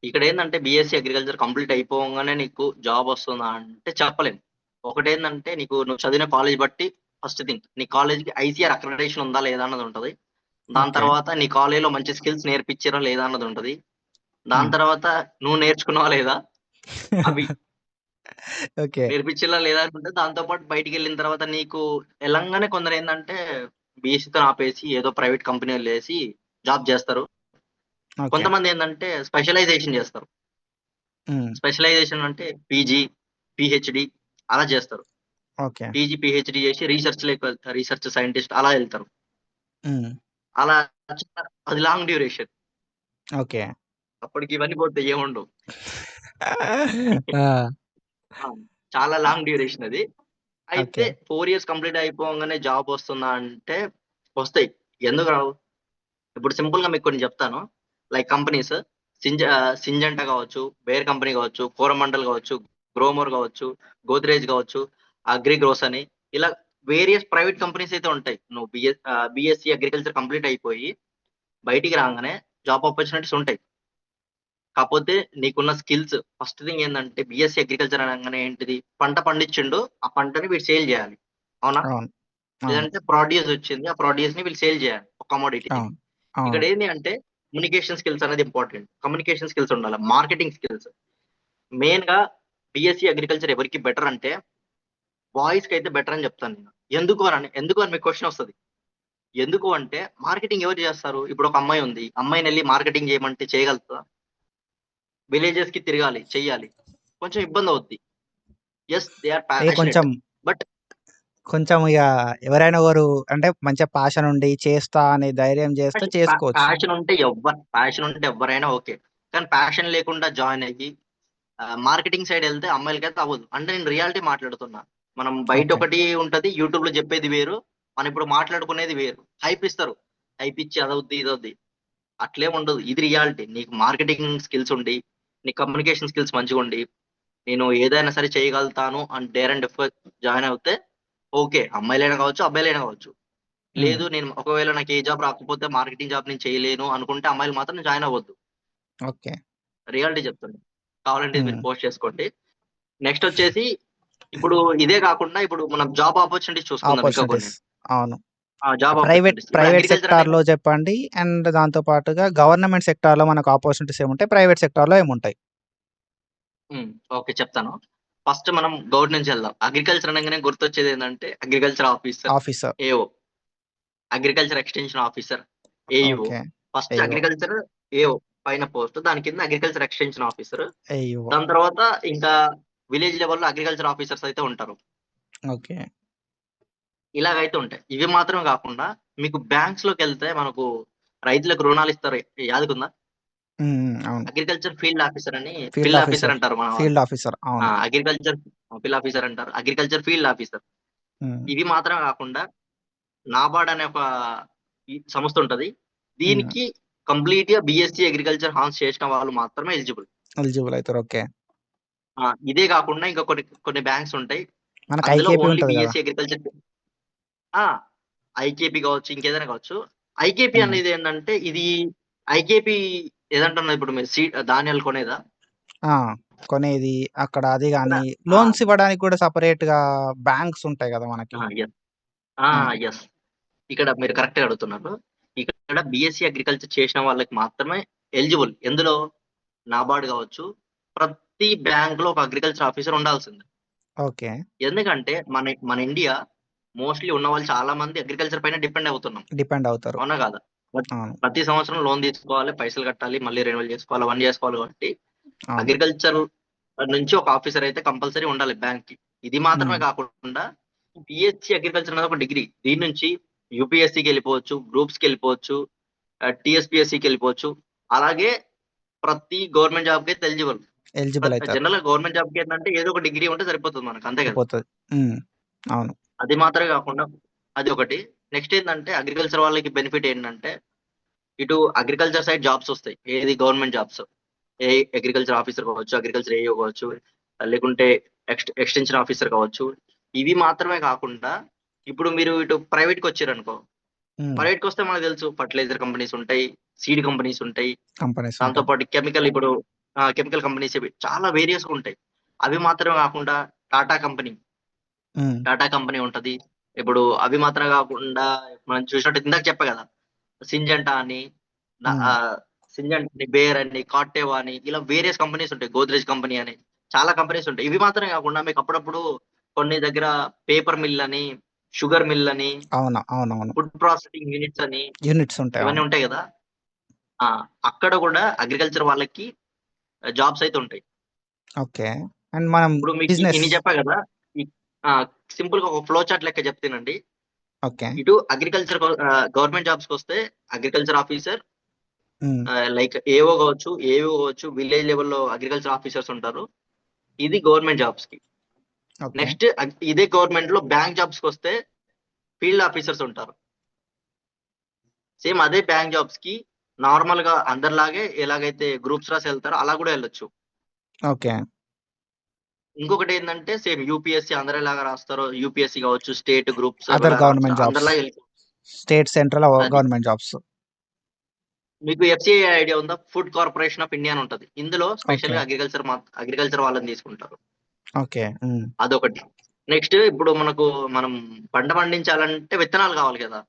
ఇక్కడేందంటే బీఎస్సీ అగ్రికల్చర్ కంప్లీట్ అయిపోవంగానే నీకు జాబ్ వస్తుందా అంటే చెప్పలేం. ఒకటేందంటే నువ్వు చదివిన కాలేజ్ బట్టి ఫస్ట్ థింగ్ నీ కాలేజ్‌కి ఐసీఆర్ అక్రిడిటేషన్ ఉందా లేదా అన్నది ఉంటది. దాని ఓకే. తర్వాత నీ కాలేజ్‌లో మంచి స్కిల్స్ నేర్పించిర్రా లేదా అన్నది ఉంటది. దాని హ్మ్. తర్వాత నువ్వు నేర్చుకున్నావా లేదా? అవి ఓకే. నేర్పించిల్లా లేదా అనుకుంటే దాంతో పాటు బయటికెళ్ళిన తర్వాత నీకు ఎళ్ళంగానే కొందరేందంటే బీఎస్సీతో ఆపేసి ఏదో ప్రైవేట్ కంపెనీ‌లో జాబ్ జేస్తారు. ఓకే. కొంతమందేందంటే స్పెషలైజేషన్ జేస్తారు. హ్మ్. స్పెషలైజేషన్ అంటే పీజీ, పీహెచ్‌డీ అలా జేస్తారు. ఓకే. పీజీ, పీహెచ్‌డీ జేసి రీసెర్చ్ సైంటిస్ట్ అలా ఎళ్తారు. హ్మ్. అలా అది లాంగ్ డ్యూరేషన్. ఓకే. అప్పటికి ఇవన్నీ పోతాయి ఏముండవు. ఆ! ఆ! చాలా లాంగ్ డ్యూరేషన్ అది. అయితే ఓకే. 4 ఇయర్స్ కంప్లీట్ అయిపోంగానే జాబ్ వస్తుందా అంటే వస్తాయి. ఎందుకు రావు? ఇప్పుడు సింపుల్‌గా మీకు కొన్ని జెప్తాను. లైక్ కంపెనీస్ సింజంటా గావచ్చు, బేర్ కంపెనీ గావచ్చు, కోరమండల్ గావచ్చు, గ్రోమోర్ గావచ్చు, గోద్రేజ్ గావచ్చు, అగ్రిగ్రోస్ అని ఇలా వేరియస్ ప్రైవేట్ కంపెనీస్ అయితే ఉంటాయి. నువ్వు బీఎస్సీ అగ్రికల్చర్ కంప్లీట్ అయిపోయి బయటికి రాంగానే జాబ్ ఆపర్చునిటీస్ ఉంటాయి. కాపోతే నీకున్న స్కిల్స్ ఫస్ట్ థింగ్ ఏందంటే బీఎస్సీ అగ్రికల్చర్ అనంగానే ఏంటిది? పంట పండించిండు. ఆ పంటని వీడు సేల్ జేయాలి. అవునా? అవును. అవును. లేదంటే ప్రొడ్యూస్ వచ్చింది. ఆ ప్రొడ్యూస్‌ని వీళ్ళు సేల్ జేయాలి. ఒక కమోడిటీని. అవును. అవును. ఇక్కడేంది అంటే కమ్యూనికేషన్ స్కిల్స్ అనేది ఇంపార్టెంట్. కమ్యూనికేషన్ స్కిల్స్ ఉండాల. Marketing skills. మెయిన్‌గా బీఎస్సీ అగ్రికల్చర్ ఎవరికి బెటర్ అంటే బాయ్స్‌కైతే బెటర్ అని జెప్తాను నేను. ఎందుకు అని మీకు క్వెషన్ ఒస్తది. ఎందుకు అంటే మార్కెటింగ్ ఎవరు జేస్తారు? ఇప్పుడు ఒక అమ్మాయి ఉంది. అమ్మాయినెళ్లి మార్కెటింగ్ జేయమంటే చేయగలుగుతదా? విలేజెస్‌కి తిరగాలి, చెయ్యాలి. కొంచెం ఇబ్బందవుద్ది. యెస్ దే ఆర్ ఇగ కొంచెం, ప్యాషనేట్. బట్ కొంచెం ఇగ ఎవరైనా ఒకరు అంటే మంచిగా ప్యాషన్ ఉండి చేస్తా అనే ధైర్యం చేస్తే చేసుకోవచ్చు. ప్యాషన్ ఉంటే ఎవ్వరైనా ఓకే. కానీ ప్యాషన్ లేకుండా జాయిన్ అయ్యి మార్కెటింగ్ సైడ్ ఎళ్తే అమ్మాయిలకైతే అవ్వదు. అంటే నేను రియాలిటీ మాట్లాడుతున్నా. మనం ఓకే. బయటొకటి ఉంటది. యూట్యూబ్‌లో జెప్పేది వేరు. మనం ఇప్పుడు మాట్లాడుకునేది వేరు. హైప్ ఇస్తారు. హైప్ ఇచ్చి అదవుద్ది, ఇదవుద్ది. అట్లేం ఉండదు. ఇది రియాలిటీ. నీకు మార్కెటింగ్ స్కిల్స్ ఉండి, నీ కమ్యూనికేషన్ స్కిల్స్ మంచిగుండి, నేను ఏదైనా సరే చేయగలుగుతాను అని డేర్ అండ్ డెఫ్‌గా జాయిన్ అవుతే ఓకే. అమ్మాయిలైనా కావచ్చు, అబ్బాయిలైనా కావచ్చు. హ్మ్. లేదు నేను ఒకవేళ నాకు ఏ జాబ్ రాకపోతే మార్కెటింగ్ జాబ్ నేను చేయలేను అనుకుంటే అమ్మాయిలు మాత్రం జాయిన్ అవ్వద్దు. ఓకే. రియాలిటీ చెప్తున్నా. కావాలంటే ఇది మీరు హ్మ్. పోస్ట్ చేసుకోండి. నెక్స్ట్ వచ్చేసి ఇప్పుడు ఇదే కాకుండా ఇప్పుడు మనం జాబ్ ఆపర్చునిటీస్ చూసుకుందాం ఇంకా కొన్ని. ఆపర్చునిటీస్. అవును. Job private opportunities. ఇప్పుడు ప్రైవేట్ అగ్రికల్చర్ అనేది సెక్టార్‌లో చెప్పండి. అండ్ దాంతో పాటుగా గవర్నమెంట్ సెక్టార్‌లో మనకు ఆపర్చునిటీస్ ఏముంటాయి? ప్రైవేట్ సెక్టార్‌లో ఏముంటాయి? హ్మ్. ఓకే. చెప్తాను. ఫస్ట్ మనం గౌట్ నుంచి వెళ్దాం. అగ్రికల్చర్ అనంగానే గుర్తొచ్చేదేంటంటే agriculture officer, officer. AO, agriculture extension officer, AEO. Okay. First AEO. Agriculture AO పైన పోస్ట్. దాని కింద అగ్రికల్చర్ ఎక్స్‌టెన్షన్ ఆఫీసర్. ఏఈఓ. దాని తర్వాత ఇంకా విలేజ్ లెవెల్‌లో అగ్రికల్చర్ ఆఫీసర్స్ అయితే ఉంటారు. ఓకే. ఇలాగైతే ఉంటాయి. ఇవి మాత్రమే గాకుండా మీకు బ్యాంక్స్‌లోకెళ్తే మనకు రైతులకు రుణాలిస్తారు. యాదుకుందా? హ్మ్. హ్మ్. అవును. అగ్రికల్చర్ ఫీల్డ్ ఆఫీసర్ అని ఫీల్డ్ ఫీల్డ్ ఆఫీసర్ ఆఫీసర్. అంటారు మన వాళ్ళు. Field officer. అవును. అగ్రికల్చర్ ఫీల్డ్ ఆఫీసర్ అంటారు. Agriculture field officer. హ్మ్. ఇవి మాత్రమే గాకుండా నాబార్డ్ అనే ఒక సంస్థ ఉంటది. హ్మ్. దీనికి కంప్లీట్‌గా బీఎస్సీ అగ్రికల్చర్ హానర్స్ చేసిన వాళ్ళు మాత్రమే ఎలిజిబుల్. ఎలిజిబుల్ అయితారు. ఓకే. ఇదే గాకుండా ఇంకా కొన్ని కొన్ని బ్యాంక్స్ ఉంటాయి. మనకు అందులో ఐకేపీ ఓన్లీ ఉంటది గదా! బీఎస్సీ అగ్రికల్చర్ ఆ! ఐకేపీ కావచ్చు, ఇంకేదైనా కావచ్చు. ఐకేపీ హ్మ్. అనేది ఏంటంటే ఇది ఐకేపీ ఏదంటున్నారు ఇప్పుడు మీరు ధాన్యాలు కొనేదా? ఆ! కొనేది అక్కడ అది ఇక్కడ గాని, ఆ! లోన్స్ ఇవ్వడానికి కూడా సెపరేట్‌గా బ్యాంక్స్ ఉంటాయి గదా! మనకి. యెస్. ఆ! హ్మ్. యెస్. ఇక్కడ మీరు కరెక్ట్‌గా అడుగుతున్నారు. ఇక్కడ బీఎస్సీ అగ్రికల్చర్ చేసిన వాళ్ళకి మాత్రమే ఎలిజిబుల్. ఎందులో? నాబార్డ్ గావచ్చు. ప్రతి బ్యాంక్‌లో ఒక అగ్రికల్చర్ ఆఫీసర్ ఉండాల్సిందే. ఓకే. ఎందుకంటే మన మన ఇండియా మోస్ట్‌లీ ఉన్నవాళ్ళు చాలా మంది అగ్రికల్చర్ పైన డిపెండ్ అవుతున్నాం. డిపెండ్ అవుతారు. అవునా? కాదా? అవును. ప్రతి సంవత్సరం లోన్ తీసుకోవాలి, పైసలు కట్టాలి, మళ్ళీ రెన్యువల్ చేసుకోవాలి, అవన్నీ చేసుకోవాలి కాబట్టి అవును. అగ్రికల్చర్ నుంచి ఒక ఆఫీసర్ అయితే కంపల్సరీ ఉండాలి బ్యాంక్‌కి. ఇది మాత్రమే హ్మ్. కాకుండా బీఎస్సీ అగ్రికల్చర్ అనేది ఒక డిగ్రీ. దీని నుంచి యూపీఎస్సీకెళ్ళిపోవచ్చు, గ్రూప్స్‌కెళ్ళిపోవచ్చు, టీఎస్‌పీఎస్సీకెళ్ళిపోవచ్చు. అలాగే ప్రతి గవర్నమెంట్ జాబ్‌కైతే ఎలిజిబుల్. ఎలిజిబుల్ అయితారు. జనరల్‌గా గవర్నమెంట్ జాబ్‌కి ఏంటంటే ఏదో ఒక డిగ్రీ ఉంటే సరిపోతది మనకు. అంతే కదా! అయిపోతది. హ్మ్. అవును. అది మాత్రమే కాకుండా అదొకటి. నెక్స్ట్ ఏందంటే అగ్రికల్చర్ వాళ్ళకి బెనిఫిట్ ఏంటంటే ఇటు అగ్రికల్చర్ సైడ్ జాబ్స్ వస్తాయి. ఏది గవర్నమెంట్ జాబ్స్. ఏ అగ్రికల్చర్ ఆఫీసర్ కావచ్చు, అగ్రికల్చర్ ఏఈఓ కావచ్చు, లేకుంటే ఎక్స్‌టెన్షన్ ఆఫీసర్ కావచ్చు. ఇవి మాత్రమే కాకుండా ఇప్పుడు మీరు ఇటు ప్రైవేట్‌కొచ్చారనుకో, హ్మ్. ప్రైవేట్‌కొస్తే మనకు తెలుసు ఫర్టిలైజర్ కంపెనీస్ ఉంటాయి, సీడ్ కంపెనీస్ ఉంటాయి. కంపెనీస్ దాంతో ఉంటాయి. పాటు కెమికల్ ఇప్పుడు కెమికల్ కంపెనీస్ ఇవి చాలా వేరియస్‌గా ఉంటాయి. అవి మాత్రమే కాకుండా టాటా కంపెనీ, హ్మ్. టాటా కంపెనీ ఉంటది. ఇప్పుడు అవి మాత్రమే కాకుండా మనం చూసినట్టయితే ఇందాక చెప్పా కదా! సింజంటా అని, న హ్మ్. సింజంటా అని, బేర్ అని, కార్టెవా అని ఇలా వేరియస్ కంపెనీస్ ఉంటాయి. గోద్రేజ్ కంపెనీ అని చాలా కంపెనీస్ ఉంటాయి. ఇవి మాత్రమే కాకుండా మీకు అప్పుడప్పుడు కొన్ని దగ్గర పేపర్ మిల్ అని, షుగర్ మిల్ అని, అవును. అవునవును. ఫుడ్ ప్రాసెసింగ్ యూనిట్స్ అని యూనిట్స్ ఉంటాయి. ఇవన్నీ అవును. ఉంటాయి గదా! ఆ! అక్కడ గూడా అగ్రికల్చర్ వాళ్ళకి జాబ్స్ అయితే ఉంటాయి. ఓకే. అండ్ మనం ఇప్పుడు మీకు బిజినెస్. ఇన్ని చెప్పా గదా! ఇ ఆ! సింపుల్‌గా ఒక ఫ్లో చార్ట్ లెక్క చెప్తానండి. ఓకే. ఇటు గవర్నమెంట్ జాబ్స్‌కొస్తే agriculture officer, hmm. Like AO గావచ్చు, ఏఈఓ గావచ్చు, విలేజ్ లెవెల్‌లో అగ్రికల్చర్ ఆఫీసర్స్ ఉంటారు. ఇది గవర్నమెంట్ జాబ్స్‌కి. ఓకే. నెక్స్ట్ ఇదే గవర్నమెంట్‌లో బ్యాంక్ జాబ్స్‌కొస్తే ఫీల్డ్ ఆఫీసర్స్ ఉంటారు. సేమ్ అదే బ్యాంక్ జాబ్స్‌కి నార్మల్‌గా అందరిలాగే ఎలాగైతే గ్రూప్స్ రాసి ఎళ్తారో అలా గూడా ఎళ్ళొచ్చు. ఓకే. ఇంకొకటేందంటే సేమ్ యూపీఎస్సీ అందరెలాగా రాస్తారో యూపీఎస్సీ గావచ్చు, స్టేట్ గ్రూప్స్ అదర్ ఎవరెలా రాస్తారో గవర్నమెంట్ జాబ్స్. అందరిలాగా స్టేట్, సెంట్రల్ అది. Government jobs. మీకు ఎఫ్‌సీఐ ఐడియా ఉందా? ఫుడ్ కార్పొరేషన్ ఆఫ్ ఇండియా అని ఉంటది. ఇందులో ఓకే. స్పెషల్‌గా అగ్రికల్చర్ వాళ్ళని తీసుకుంటారు. ఓకే. హ్మ్. అదొకటి. నెక్స్ట్ ఇప్పుడు మనం పంట పండించాలంటే విత్తనాలు కావాలి గదా!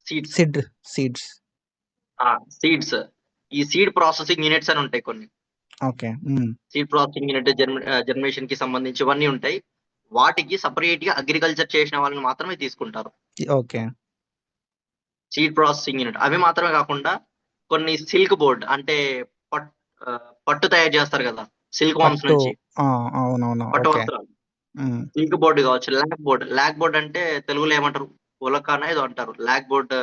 సీడ్స్. Sid seeds. ఆ! సీడ్స్. ఈ సీడ్ ప్రాసెసింగ్ యూనిట్స్ అని ఉంటాయి కొన్ని. ఓకే. హ్మ్. సీడ్ ప్రాసెసింగ్ యూనిట్ జర్మినేషన్‌కి సంబంధించి ఇవన్నీ ఉంటాయి. వాటికి సెపరేట్‌గా అగ్రికల్చర్ చేసిన వాళ్ళని మాత్రమే తీసుకుంటారు. ఓకే. Seed processing unit. అవి మాత్రమే కాకుండా కొన్ని సిల్క్ బోర్డ్ అంటే పట్ పట్టు తయారు చేస్తారు గదా! సిల్క్ వార్మ్స్ పట్టు. నుంచి. ఆ! అవునవును. పట్టు ఓకే. వస్త్రాలు. హ్మ్. సిల్క్ బోర్డ్ కావచ్చు, లాక్ బోర్డ్. లాక్ బోర్డ్ అంటే తెలుగులో ఏమంటారు? ఉలకనో ఏదో అంటారు. లాక్ బోర్డ్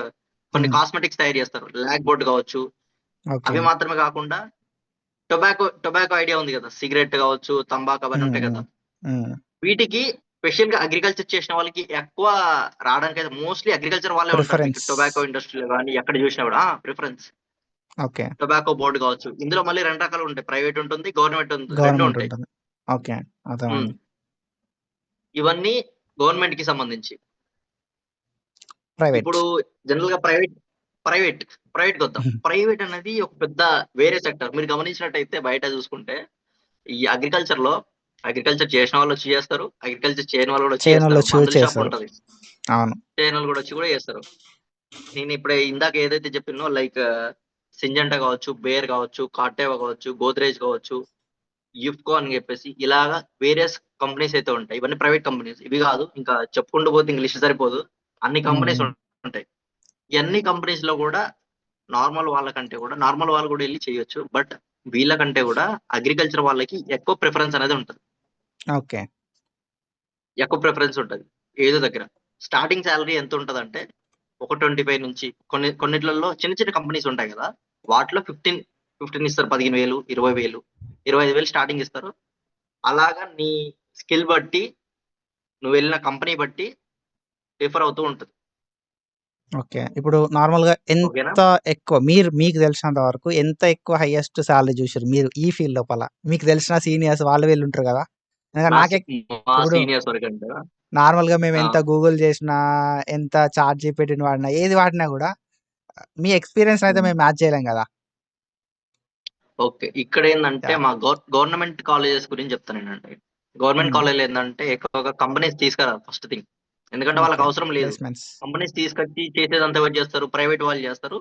కొన్ని హ్మ్. కాస్మెటిక్స్ తయారు చేస్తారు. లాక్ బోర్డ్ కావచ్చు. ఓకే. అవి మాత్రమే కాకుండా టొబాకో ఐడియా ఉంది గదా! సిగరెట్ కావచ్చు, తంబాకు అవన్నీ హ్మ్. ఉంటాయి హ్మ్. కదా! హ్మ్. వీటికి స్పెషల్‌గా అగ్రికల్చర్ చేసిన వాళ్ళకి ఎక్కువ రావడానికైతే మోస్ట్‌లీ అగ్రికల్చర్ వాళ్ళే ఉంటారు. మీకు ప్రిఫరెన్స్. టొబాకో ఇండస్ట్రీలో గాని ఎక్కడ చూసినా గూడా ప్రిఫరెన్స్. ఓకే. టొబాకో బోర్డ్ కావచ్చు. ఇందులో మళ్ళీ 2 రకాలుంటాయి. ప్రైవేట్ ఉంటుంది. గవర్నమెంట్ 2 గవర్నమెంట్ ఉంటాయి. ఉంటుంది. ఓకే. హ్మ్. అర్థమైంది. ఇవన్నీ గవర్నమెంట్‌కి సంబంధించి. ప్రైవేట్. ఇప్పుడు జనరల్‌గా ప్రైవేట్ ప్రైవేట్‌కొద్దాం. ప్రైవేట్ అనేది ఒక పెద్ద వేరే సెక్టార్. మీరు గమనించినట్టయితే బయట చూసుకుంటే ఈ అగ్రికల్చర్ చేసిన వాళ్ళొచ్చి చేస్తారు. అగ్రికల్చర్ చేయని వాళ్ళు గూడా వచ్చి చైనాలో చేస్తారు. చూజ్ మందుల షాప్ చేశారు. ఉంటది. అవును. చేయనోళ్ళు గూడా వచ్చి గూడా చేస్తారు. నేను ఇప్పుడు ఇందాక ఏదైతే చెప్పినో లైక్ సింజంటా కావచ్చు, బేర్ కావచ్చు, కార్టెవా కావచ్చు, గోద్రేజ్ కావచ్చు, యిఫ్కో అని చెప్పేసి ఇలాగా వేరియస్ కంపెనీస్ అయితే ఉంటాయి. ఇవన్నీ ప్రైవేట్ కంపెనీస్. ఇవి కాదు ఇంకా చెప్పుకుంటూ పోతే ఇంక లిస్ట్ సరిపోదు. అన్ని హ్మ్. కంపెనీస్ హ్మ్. ఉంటాయి. ఈ అన్ని కంపెనీస్‌లో కూడా నార్మల్ వాళ్ళు కూడా ఎళ్లి చేయొచ్చు. బట్ వీళ్ళకంటే కూడా అగ్రికల్చర్ వాళ్ళకి ఎక్కువ ప్రిఫరెన్స్ అనేది ఉంటది. ఓకే. ఎక్కువ ప్రిఫరెన్స్ ఉంటది. ఏదో దగ్గర. స్టార్టింగ్ సాలరీ ఎంతుంటదంటే ఒక 25 నుంచి కొన్నిట్లల్లో చిన్న చిన్న కంపెనీస్ ఉంటాయి గదా! వాటిలో 15 ఇస్తారు. 15,000, 20,000, 25,000 స్టార్టింగ్ ఇస్తారు. అలాగా నీ స్కిల్ బట్టి, నువ్వెళ్ళిన కంపెనీ బట్టి డిఫర్ అవుతూ ఉంటది. ఓకే. ఇప్పుడు నార్మల్‌గా ఓకేనా? ఎంత ఎక్కువ మీకు తెలిసినంత వరకు ఎంత ఎక్కువ హైయెస్ట్ సాలరీ జూషిర్రు మీరు ఈ ఫీల్డ్ లోపల? మీకు తెలిసిన సీనియర్స్ వాళ్ళు వీళ్ళు ఉంటారు గదా! ఎందుకంటే నా సి నాకే మా ఇప్పుడు సీనియర్స్ వరకంటే నార్మల్‌గా మేము ఆ! ఎంత గూగుల్ జేసినా, ఎంత చాట్ జీపీటీని వాడినా, ఏది వాడినా గూడా మీ ఎక్స్‌పీరియన్స్‌నయితే హ్మ్. మేము మ్యాచ్ చేయలేం గదా! ఓకే. ఇక్కడేందంటే యాహ్! మా గవర్నమెంట్ కాలేజెస్ గురించి చెప్తానేనండి. గవర్నమెంట్ హ్మ్. కాలేజ్‌లో ఏందంటే ఎక్కువగా కంపెనీస్ తీసుకురారు ఫస్ట్ థింగ్. ఎందుకంటే ఓకే. వాళ్ళకవసరం లేదు. ప్లేస్‌మెంట్స్. కంపెనీస్ తీసుకొచ్చి చేసేదంతా ఎవరు జేస్తారు? ప్రైవేట్ వాళ్ళు జేస్తారు.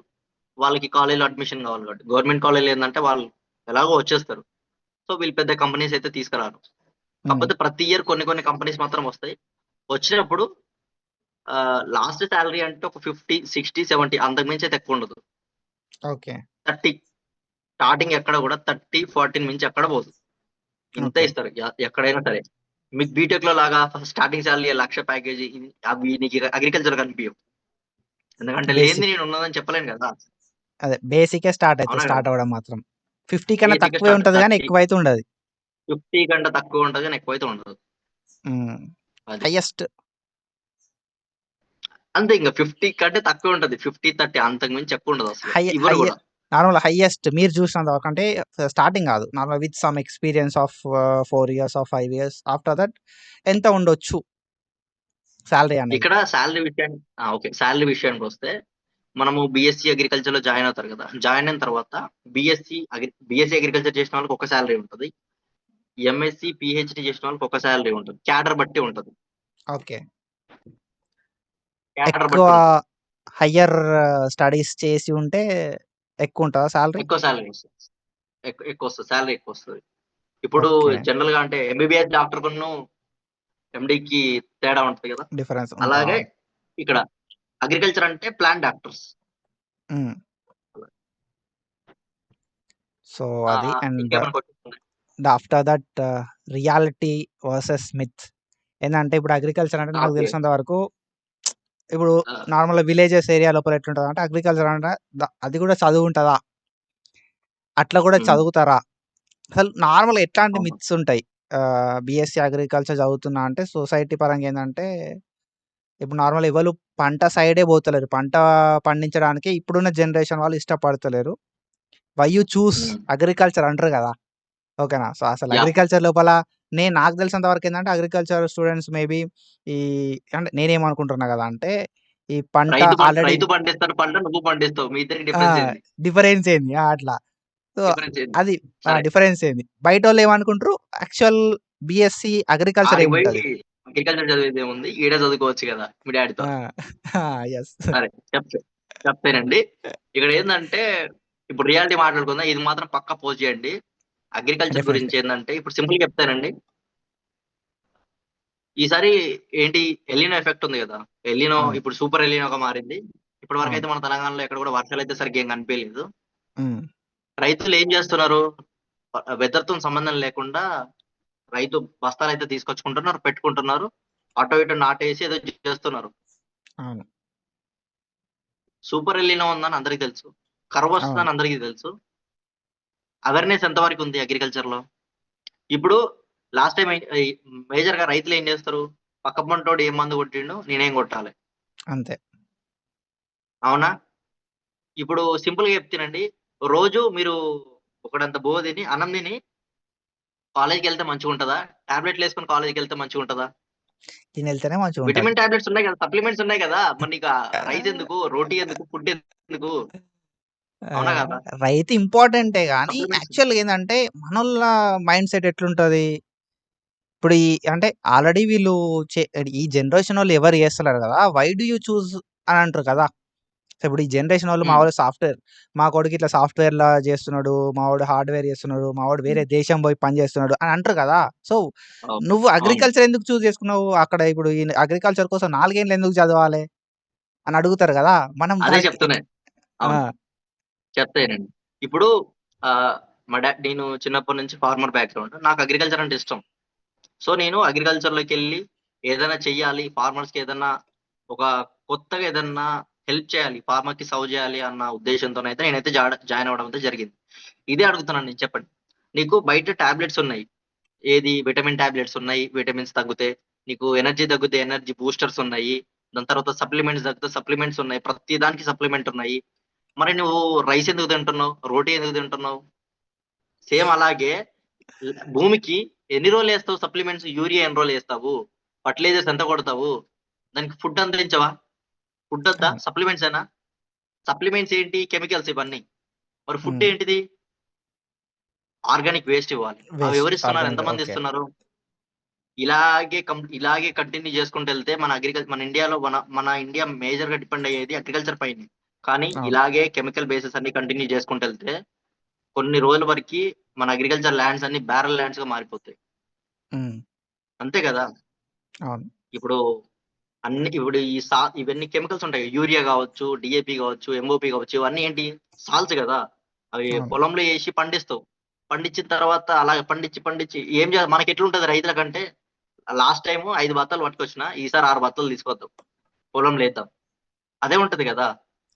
వాళ్ళకి కాలేజ్‌లో అడ్మిషన్ గావాలి కాబట్టి. గవర్నమెంట్ కాలేజ్‌లో ఏందంటే వాళ్ళు ఎలాగో వచ్చేస్తారు. సో, వీళ్ళు పెద్ద కంపెనీస్ అయితే తీసుకురారు. హ్మ్. కాకపోతే ప్రతి ఇయర్ కొన్ని కొన్ని కంపెనీస్ మాత్రం వస్తాయి. వచ్చినప్పుడు లాస్ట్ సాలరీ అంటే ఒక 50, 60, 70 అంతకు మించి అయితే ఎక్కువుండదు. ఓకే. 30 స్టార్టింగ్ ఎక్కడ గూడా 30, 40 మించి ఎక్కడ పోదు. ఇంతే ఓకే. ఇస్తారు. ఎక్కడైనా సరే. మీకు బీటెక్‌లో లాగా స్టార్టింగ్ సాలరీ 1,00,000 ప్యాకేజీ అవి నీకు అగ్రికల్చర్‌లో కనిపియవు. ఎందుకంటే లేనిది బేసిక్. నేను ఉన్నదని చెప్పలేను గదా! అదే బేసికే స్టార్ట్ అయితది. అవునా గదా! స్టార్ట్ అవ్వడం మాత్రం. 50 కన్నా బేసిక్‌గా తక్కువే స్టార్ట్ ఉంటది గానీ 30, ఎక్కువైతే ఉండది. 50 కంటే తక్కువ ఉంటది గానీ ఎక్కువైతే ఉండదు. హ్మ్. అది. హైయెస్ట్ అంతే ఇంగ 50 కంటే తక్కువే ఉంటది. 50, 30 అంతకు మించి ఎక్కువుండదసలు. హై ఇవ్వరు హై గూడా. నార్మల్ హైయెస్ట్ మీరు చూసినంత వరకు అంటే స్టార్టింగ్ గాదు. Normal with some experience of 4 years or 5 years after that ఎంత ఉండొచ్చు సాలరీ అనేది? ఇక్కడ ఓకే. సాలరీ విషయానికొస్తే మనము బీఎస్సీ అగ్రికల్చర్‌లో జాయిన్ అవుతారు గదా! జాయిన్ అయిన తర్వాత బీఎస్సీ అగ్రికల్చర్ చేసిన వాళ్ళకి ఒక సాలరీ ఉంటది. ఎంఎస్సీ, పీహెచ్‌డీ చేసిన వాళ్ళకి ఒక సాలరీ ఉంటది. క్యాడర్ బట్టి ఉంటది. ఓకే. క్యాడర్ ఎక్కువ బట్టి ఉంటది. హైయ్యర్ స్టడీస్ చేసి ఉంటే ఎక్కువుంటదా సాలరీ? ఎక్కువ సాలరీ వస్తది. ఎక్కువొస్తది. సాలరీ ఎక్కువొస్తది. ఇప్పుడు ఓకే. జనరల్‌గా అంటే ఎంబీబీఎస్ డాక్టర్‌కును ఎండీకి తేడా ఉంటది గదా! డిఫరెన్స్ ఉంటది. అలాగే అవును. ఇక్కడ అగ్రికల్చర్ అంటే ప్లాంట్ డాక్టర్స్. హ్మ్. సో, ఆ! అది అండ్ ఇంకేమైనా క్వెషన్స్ ఉన్నాయా? After that reality versus myth. ఏందంటే ఇప్పుడు అగ్రికల్చర్ అంటే నాకు ఓకే. తెలిసినంత వరకు ఇప్పుడు ఆ! నార్మల్‌గా విలేజెస్ ఏరియా లోపల ఎట్లుంటదంటే అగ్రికల్చర్ అంటే అది కూడా చదువుంటదా? అట్లా కూడా హ్మ్. చదువుతారా? అసలు నార్మల్‌గా ఎట్లాంటి అవును. మిత్స్ ఉంటాయి? బీఎస్సీ అగ్రికల్చర్ చదువుతున్నా అంటే సొసైటీ పరంగా ఏందంటే ఇప్పుడు నార్మల్ ఎవలు పంట సైడే పోతలేరు. పంట పండించడానికి ఇప్పుడున్న జనరేషన్ వాళ్ళు ఇష్టపడతలేరు. వై యూ చూస్ హ్మ్. అగ్రికల్చర్ అంటారు గదా! ఓకేనా. సో, అసలు యాహ్! అగ్రికల్చర్ లోపల నాకు తెలిసినంత వరకేందంటే అగ్రికల్చర్ స్టూడెంట్స్ మేబీ ఈ అంటే నేనేమనుకుంటున్నా గదా! అంటే ఈ పంట ఆల్రెడీ రైతు పండిస్తాడు పంట, నువ్వు పండిస్తావు. మీ ఇద్దరికి ఆ! డిఫరెన్స్ ఏంది? డిఫరెన్స్ ఏంది? అట్లా. సో, డిఫరెన్స్ ఏంది? అది సరే. డిఫరెన్స్ ఏంది? బయటోళ్ళు ఏమనుకుంటారు యాక్చువల్ బీఎస్సీ అగ్రికల్చర్ ఆడికి ఏముంటది? పోయి అగ్రికల్చర్ చదివేదేముంది? ఈడే చదువుకోవచ్చు గదా! మీ డ్యాడీతో. ఆ! ఆ! యెస్. సరే. చెప్తానండి. ఇక్కడేందంటే ఇప్పుడు రియాలిటీ మాట్లాడుకుందాం. ఇది మాత్రం పక్కా పోస్ట్ చేయండి. Agriculture definitely. గురించేందంటే ఇప్పుడు సింపుల్‌గా చెప్తానండి. ఈసారి ఏంటి ఎల్‌నినో ఎఫెక్ట్ ఉంది గదా! ఎల్‌నినో అవును. ఇప్పుడు సూపర్ ఎల్‌నినోగా మారింది. ఇప్పటి అవును. వరకైతే మన తెలంగాణలో ఎక్కడ కూడా వర్షాలైతే సరిగ్గా ఏం కనిపియలేదు. హ్మ్. రైతులు ఏం చేస్తున్నారు? వెదర్‌తోని సంబంధం లేకుండా రైతు బస్తాలైతే తీసుకొచ్చుకుంటున్నారు, పెట్టుకుంటున్నారు. అటో ఇటో నాటేసి ఏదో చేస్తున్నారు. అవును. సూపర్ ఎల్‌నినో ఉందని అందరికి తెలుసు. అవును. కరువొస్తదని అందరికి తెలుసు. అవేర్‌నెస్ ఎంత వరకు ఉంది అగ్రికల్చర్‌లో? ఇప్పుడు లాస్ట్ టైమ్ మేజర్‌గా రైతులేం జేస్తరు? పక్క పొంటోడు ఏం మందు కొట్టిండు, నేనేం కొట్టాలే. అంతే. అవునా? ఇప్పుడు సింపుల్‌గా చెప్తానండి. రోజు మీరు ఒకడంత బువ్వ తిని, అన్నం తిని కాలేజ్‌కెళ్తే మంచిగుంటదా? టాబ్లెట్‌లేసుకొని కాలేజ్‌కెళ్తే మంచిగుంటదా? తినెళ్తేనే మంచిగుంటది. విటమిన్ టాబ్లెట్స్ ఉన్నాయి గదా! సప్లిమెంట్స్ ఉన్నాయి గదా! మరి నీకా రైస్ ఎందుకు? రోటీ ఎందుకు? ఫుడ్ ఎందుకు? అవునా ఆహ్, గదా! రైతు ఇంపార్టెంటే గానీ సప్లిమెంట్స్ యాక్చువల్‌గా ఏందంటే మనోళ్ళ మైండ్ సెట్ ఎట్లుంటది? ఇప్పుడు అంటే ఆల్రెడీ వీళ్ళు చే ఈ జనరేషనోళ్ళు ఎవరు చేస్తలేరు గదా! వై డు యూ చూజ్ అని అంటారు కదా! సో, ఇప్పుడు ఈ జనరేషన్ వాళ్ళు మా హ్మ్. వాడు సాఫ్ట్‌వేర్ మా కొడుకు ఇట్లా సాఫ్ట్‌వేర్‌లా చేస్తున్నాడు. మా వాడు హార్డ్‌వేర్ చేస్తున్నాడు. మా వాడు వేరే దేశం పోయి పని చేస్తున్నాడు అని అంటారు కదా! సో, అవును. నువ్వు అవును. అగ్రికల్చర్ ఎందుకు చూజ్ చేసుకున్నావు? అక్కడ ఇప్పుడు ఈ అగ్రికల్చర్ కోసం 4 ఏండ్లు ఎందుకు చదవాలి? అని అడుగుతారు కదా! మనం అదే దానికి చెప్తున్నా. ఆ! అవును. చెప్తా ఇనండి. ఇప్పుడు ఆహ్, నేను చిన్నప్పటి నుంచి ఫార్మర్ బ్యాక్‌గ్రౌండ్. నాకు అగ్రికల్చర్ అంటే ఇష్టం. సో, నేను అగ్రికల్చర్‌లోకెళ్ళి ఏదైనా చెయ్యాలి, ఫార్మర్స్‌కి ఏదన్నా ఒక కొత్తగా ఏదన్నా హెల్ప్ చేయాలి, ఫార్మర్‌కి చేయాలి అన్న ఉద్దేశ్యంతోనైతే నేనైతే జాయిన్ అవ్వడం అయితే జరిగింది. ఇదే అడుగుతున్నాను నేను చెప్పండి. నీకు బయట టాబ్లెట్స్ ఉన్నాయి. ఏది విటమిన్ టాబ్లెట్స్ ఉన్నాయి. విటమిన్స్ తగ్గుతే, నీకు ఎనర్జీ తగ్గితే ఎనర్జీ బూస్టర్స్ ఉన్నాయి. దాని తర్వాత సప్లిమెంట్స్ తగ్గితే సప్లిమెంట్స్ ఉన్నాయి. ప్రతి దానికి సప్లిమెంట్ ఉన్నాయి. మరి నువ్వు రైస్ ఎందుకు తింటున్నావు? రోటీ ఎందుకు తింటున్నావు? సేమ్ అలాగే భూమికి ఎన్ని రోజులేస్తావు సప్లిమెంట్స్? యూరియా ఎన్ని రోజులేస్తావు? ఫర్టిలైజర్స్ ఎంత కొడతావు? దానికి ఫుడ్ అందించవా? ఫుడ్ వద్దా? అవును. సప్లిమెంట్స్ ఏనా? సప్లిమెంట్స్ ఏంటి? కెమికల్స్ ఇవన్నీ. మరి ఫుడ్ హ్మ్. ఏంటిది? ఆర్గానిక్ వేస్ట్ ఇవ్వాలి. అవి వేస్ట్ ఎవరిస్తున్నారు? ఆర్గానిక్ ఎంతమంది ఓకే. ఇస్తున్నారు? ఇలాగే కంటిన్యూ చేసుకుంటెళ్తే మన ఇండియాలో మన ఇండియా మేజర్‌గా డిపెండ్ అయ్యేది అగ్రికల్చర్ పైనే. కానీ అవును. ఇలాగే కెమికల్ బేసెస్ అన్ని కంటిన్యూ చేసుకుంటెళ్తే కొన్ని రోజుల వరకి మన అగ్రికల్చర్ ల్యాండ్స్ అన్ని బారెల్ ల్యాండ్స్‌గా మారిపోతాయి. హ్మ్. అంతే గదా! అవును. ఇప్పుడు ఇప్పుడు ఇవన్నీ కెమికల్స్ ఉంటాయి. యూరియా గావచ్చు, డీఏపీ గావచ్చు, ఎంఓపీ గావచ్చు ఇవన్నీ ఏంటి? సాల్ట్స్ గదా! అవి అవును. పొలంలో ఏసి పండిస్తావు. పండించిన తర్వాత అలాగ పండించి ఏం మనకెట్లుంటది రైతులకంటే లాస్ట్ టైము 5 బత్తాలు పట్టుకొచ్చినా, ఈసారి 6 బత్తాలు తీసుకొద్దాం. పొలంలో ఏద్దాం. అదే ఉంటది గదా!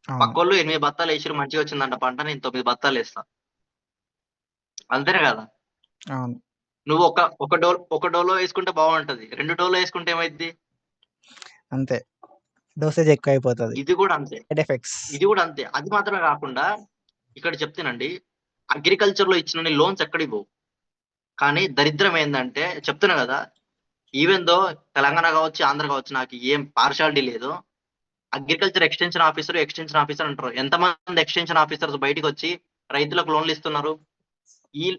అవును. పక్కోళ్ళు 8 బత్తాలేసిర్రు మంచిగొచ్చిందంట పంట. నేను 9 బత్తాలేస్తా. అంతేనే గదా! అవును. నువ్వు ఒక డోలో ఏసుకుంటే బావుంటది. 2 డోలో ఏసుకుంటే ఏమైద్ది? అంతే. డోసేజ్ ఎక్కువైపోతది. ఇది గూడా అంతే. Side effects. ఇది గూడా అంతే. అది మాత్రమే గాకుండా ఇక్కడ చెప్తానండి. అగ్రికల్చర్‌లో ఇచ్చినన్ని లోన్స్ ఎక్కడివ్వవు. కానీ దరిద్రం ఏందంటే చెప్తున్నా గదా! ఈవెన్ దో తెలంగాణ గావచ్చు, ఆంధ్ర గావచ్చు నాకు ఏం పార్షియాలిటీ లేదు. అగ్రికల్చర్ ఎక్స్‌టెన్షన్ ఆఫీసర్ అంటారు. ఎంతమంది ఎక్స్‌టెన్షన్ ఆఫీసర్స్ బయటికొచ్చి రైతులకు లోన్‌లు ఇస్తున్నారు?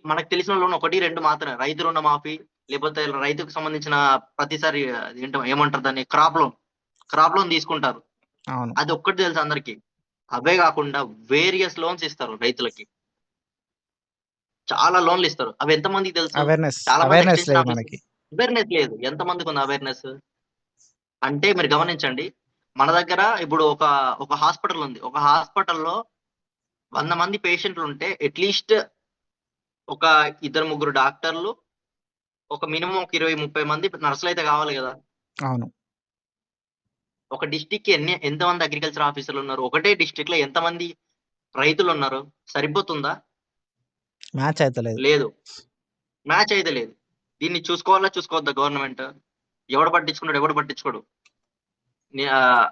మనకు తెలిసిన లోన్ 1, 2 మాత్రమే. రైతు రుణమాఫీ, లేపోతే రైతుకు సంబంధించిన ప్రతిసారి ఏమంటారు దాన్ని? క్రాప్ లోన్ తీసుకుంటారు. అవును. అదొక్కటి తెలుసు అందరికి. అవే గాకుండా వేరియస్ లోన్స్ ఇస్తారు రైతులకి. చాలా లోన్‌లిస్తారు. అవి ఎంతమందికి తెలుసు? చాలా మంది అవేర్‌నెస్ ఎక్స్‌టెన్షన్ లేదు ఆఫీసర్ మనకి. అవేర్‌నెస్ లేదు. ఎంతమందికుంది అవేర్‌నెస్? అంటే మీరు గమనించండి. మన దగ్గర ఇప్పుడు ఒక హాస్పిటల్ ఉంది. ఒక హాస్పిటల్‌లో 100 మంది పేషెంట్లుంటే అట్‌లీస్ట్ ఒక ఇద్దరు, ముగ్గురు డాక్టర్లు, ఒక మినిమమ్ ఒక 20, 30 మంది నర్సులైతే గావాలి గదా! అవును. ఒక డిస్ట్రిక్ట్‌కి ఎంతమంది అగ్రికల్చర్ ఆఫీసర్‌లున్నారు? ఒకటే డిస్ట్రిక్ట్‌లో ఎంతమంది రైతులున్నారు? సరిపోతుందా? మ్యాచ్ అయితలేదు. లేదు. మ్యాచ్ అయితే లేదు. దీన్ని చూసుకోవద్దా గవర్నమెంట్? ఎవడు పట్టించుకోడు.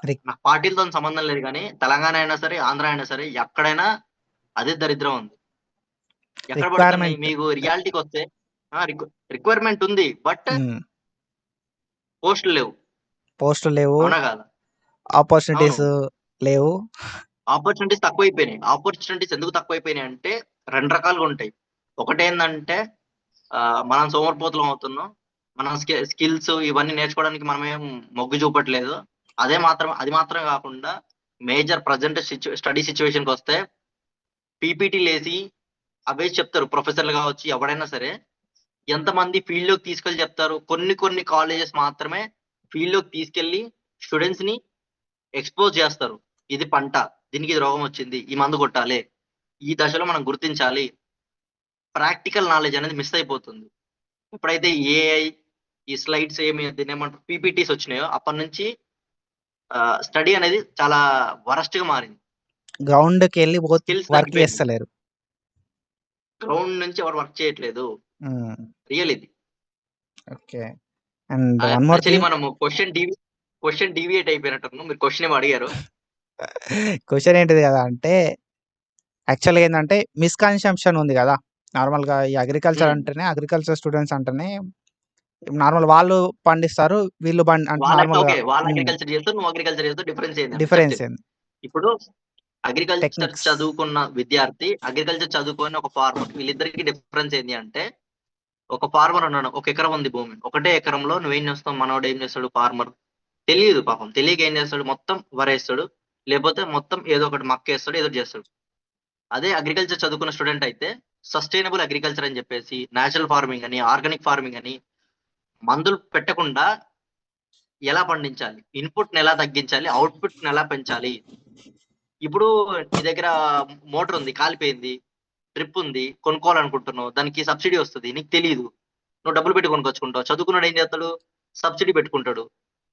రిక్ నాకు పార్టీలతోని సంబంధం లేదు గానీ, తెలంగాణ అయినా సరే, ఆంధ్ర అయినా సరే, ఎక్కడైనా అదే దరిద్రం ఉంది. ఎక్కడ పడుతున్నాయి? రిక్వైర్‌మెంట్ మీకు రియాలిటీకొస్తే ఆ! రిక్వైర్‌మెంట్ ఉంది. బట్ హ్మ్. పోస్టులు లేవు. పోస్టులు లేవు. అవునా కాదా? అవును. ఆపర్చునిటీస్ లేవు. ఆపర్చునిటీస్ ఎందుకు తక్కువైపోయినాయంటే 2 రకాలుగా ఉంటాయి. ఒకటేందంటే మనం సోమరిపోతులం అవుతున్నాం. మనం స్కిల్స్ ఇవన్నీ నేర్చుకోవడానికి మనమేం మొగ్గు చూపట్లేదు. అది మాత్రమే కాకుండా మేజర్ ప్రెజెంట్ స్టడీ సిట్యుయేషన్‌కొస్తే పీపీటీలేసి అవే చెప్తారు. ప్రొఫెసర్‌లు కావచ్చు ఎవడైనా సరే. ఎంతమంది ఫీల్డ్‌లోకి తీసుకెళ్ళి చెప్తారు. కొన్ని కాలేజెస్ మాత్రమే ఫీల్డ్‌లోకి తీసుకెళ్ళి స్టూడెంట్స్‌ని ఎక్స్‌పోజ్ చేస్తారు. ఇది పంట. దీనికి ఇది రోగమొచ్చింది. ఈ మందు కొట్టాలి. ఈ దశలో మనం గుర్తించాలి. ప్రాక్టికల్ నాలెడ్జ్ అనేది మిస్ అయిపోతుంది. ఎప్పుడైతే ఏఐ, ఈ స్లైడ్స్ దీన్నేమంటారు పీపీటీస్ వచ్చినాయో అప్పటినుంచి స్టడీ అనేది చాలా వరస్ట్‌గా మారింది. గ్రౌండ్‌కెళ్ళి స్కిల్స్ వర్క్ తగ్గిపోయినాయి. చేస్తలేరు. గ్రౌండ్ నుంచి ఎవరు వర్క్ చేయట్లేదు. హ్మ్. రియల్ ఇది. Okay. And one more actually thing మనము క్వెషన్ డీవియేట్ అయిపోయినట్టున్నాం. మీరు క్వెషన్ ఏమో అడిగారు. క్వెషన్ ఏంటిది కదా అంటే యాక్చువల్‌గా ఏందంటే మిస్‌కన్సెప్షన్ ఉంది గదా! నార్మల్‌గా ఈ హ్మ్. అగ్రికల్చర్ స్టూడెంట్స్ అంటేనే నార్మల్ వాళ్ళు పండిస్తారు. వీళ్ళు అంటే నార్మల్‌గా వాళ్ళు హ్మ్. అగ్రికల్చర్ చేస్తారు. నువ్వు అగ్రికల్చర్ చేస్తావు. డిఫరెన్స్ ఏందంటే డిఫరెన్స్ చెప్తా. ఏంది? ఇప్పుడు అగ్రికల్చర్ టెక్నిక్స్. చదువుకున్న విద్యార్థి, అగ్రికల్చర్ చదువుకోని ఒక ఫార్మర్ వీళ్ళిద్దరికీ డిఫరెన్స్ ఏంది అంటే, ఒక ఫార్మర్ ఉన్నాడు. ఒక ఎకరం ఉంది భూమి. ఒకటే ఎకరంలో నువ్వేం చేస్తావు? మనోడు ఏం చేస్తాడు ఫార్మర్ తెలీదు పాపం. తెలియక ఏం చేస్తాడు? మొత్తం వరేస్తాడు. లేకపోతే మొత్తం ఏదో ఒకటి మక్కేస్తాడు, ఏదో ఒకటి చేస్తాడు. అదే అగ్రికల్చర్ చదువుకున్న స్టూడెంట్ అయితే సస్టైనబుల్ అగ్రికల్చర్ అని చెప్పేసి, నేచురల్ ఫార్మింగ్ అని, ఆర్గానిక్ ఫార్మింగ్ అని, మందులు పెట్టకుండా ఎలా పండించాలి? ఇన్‌పుట్‌ని ఎలా తగ్గించాలి? అవుట్‌పుట్‌ని ఎలా పెంచాలి? ఇప్పుడు నీ దగ్గర మోటర్ ఉంది, కాలిపోయింది. డ్రిప్ ఉంది, కొనుక్కోవాలనుకుంటున్నావు. దానికి సబ్సిడీ వస్తది. నీకు తెలీదు. నువ్వు డబ్బులు పెట్టి కొనుక్కొచ్చుకుంటావు. చదువుకున్నోడు ఏం చేస్తాడు? సబ్సిడీ పెట్టుకుంటాడు.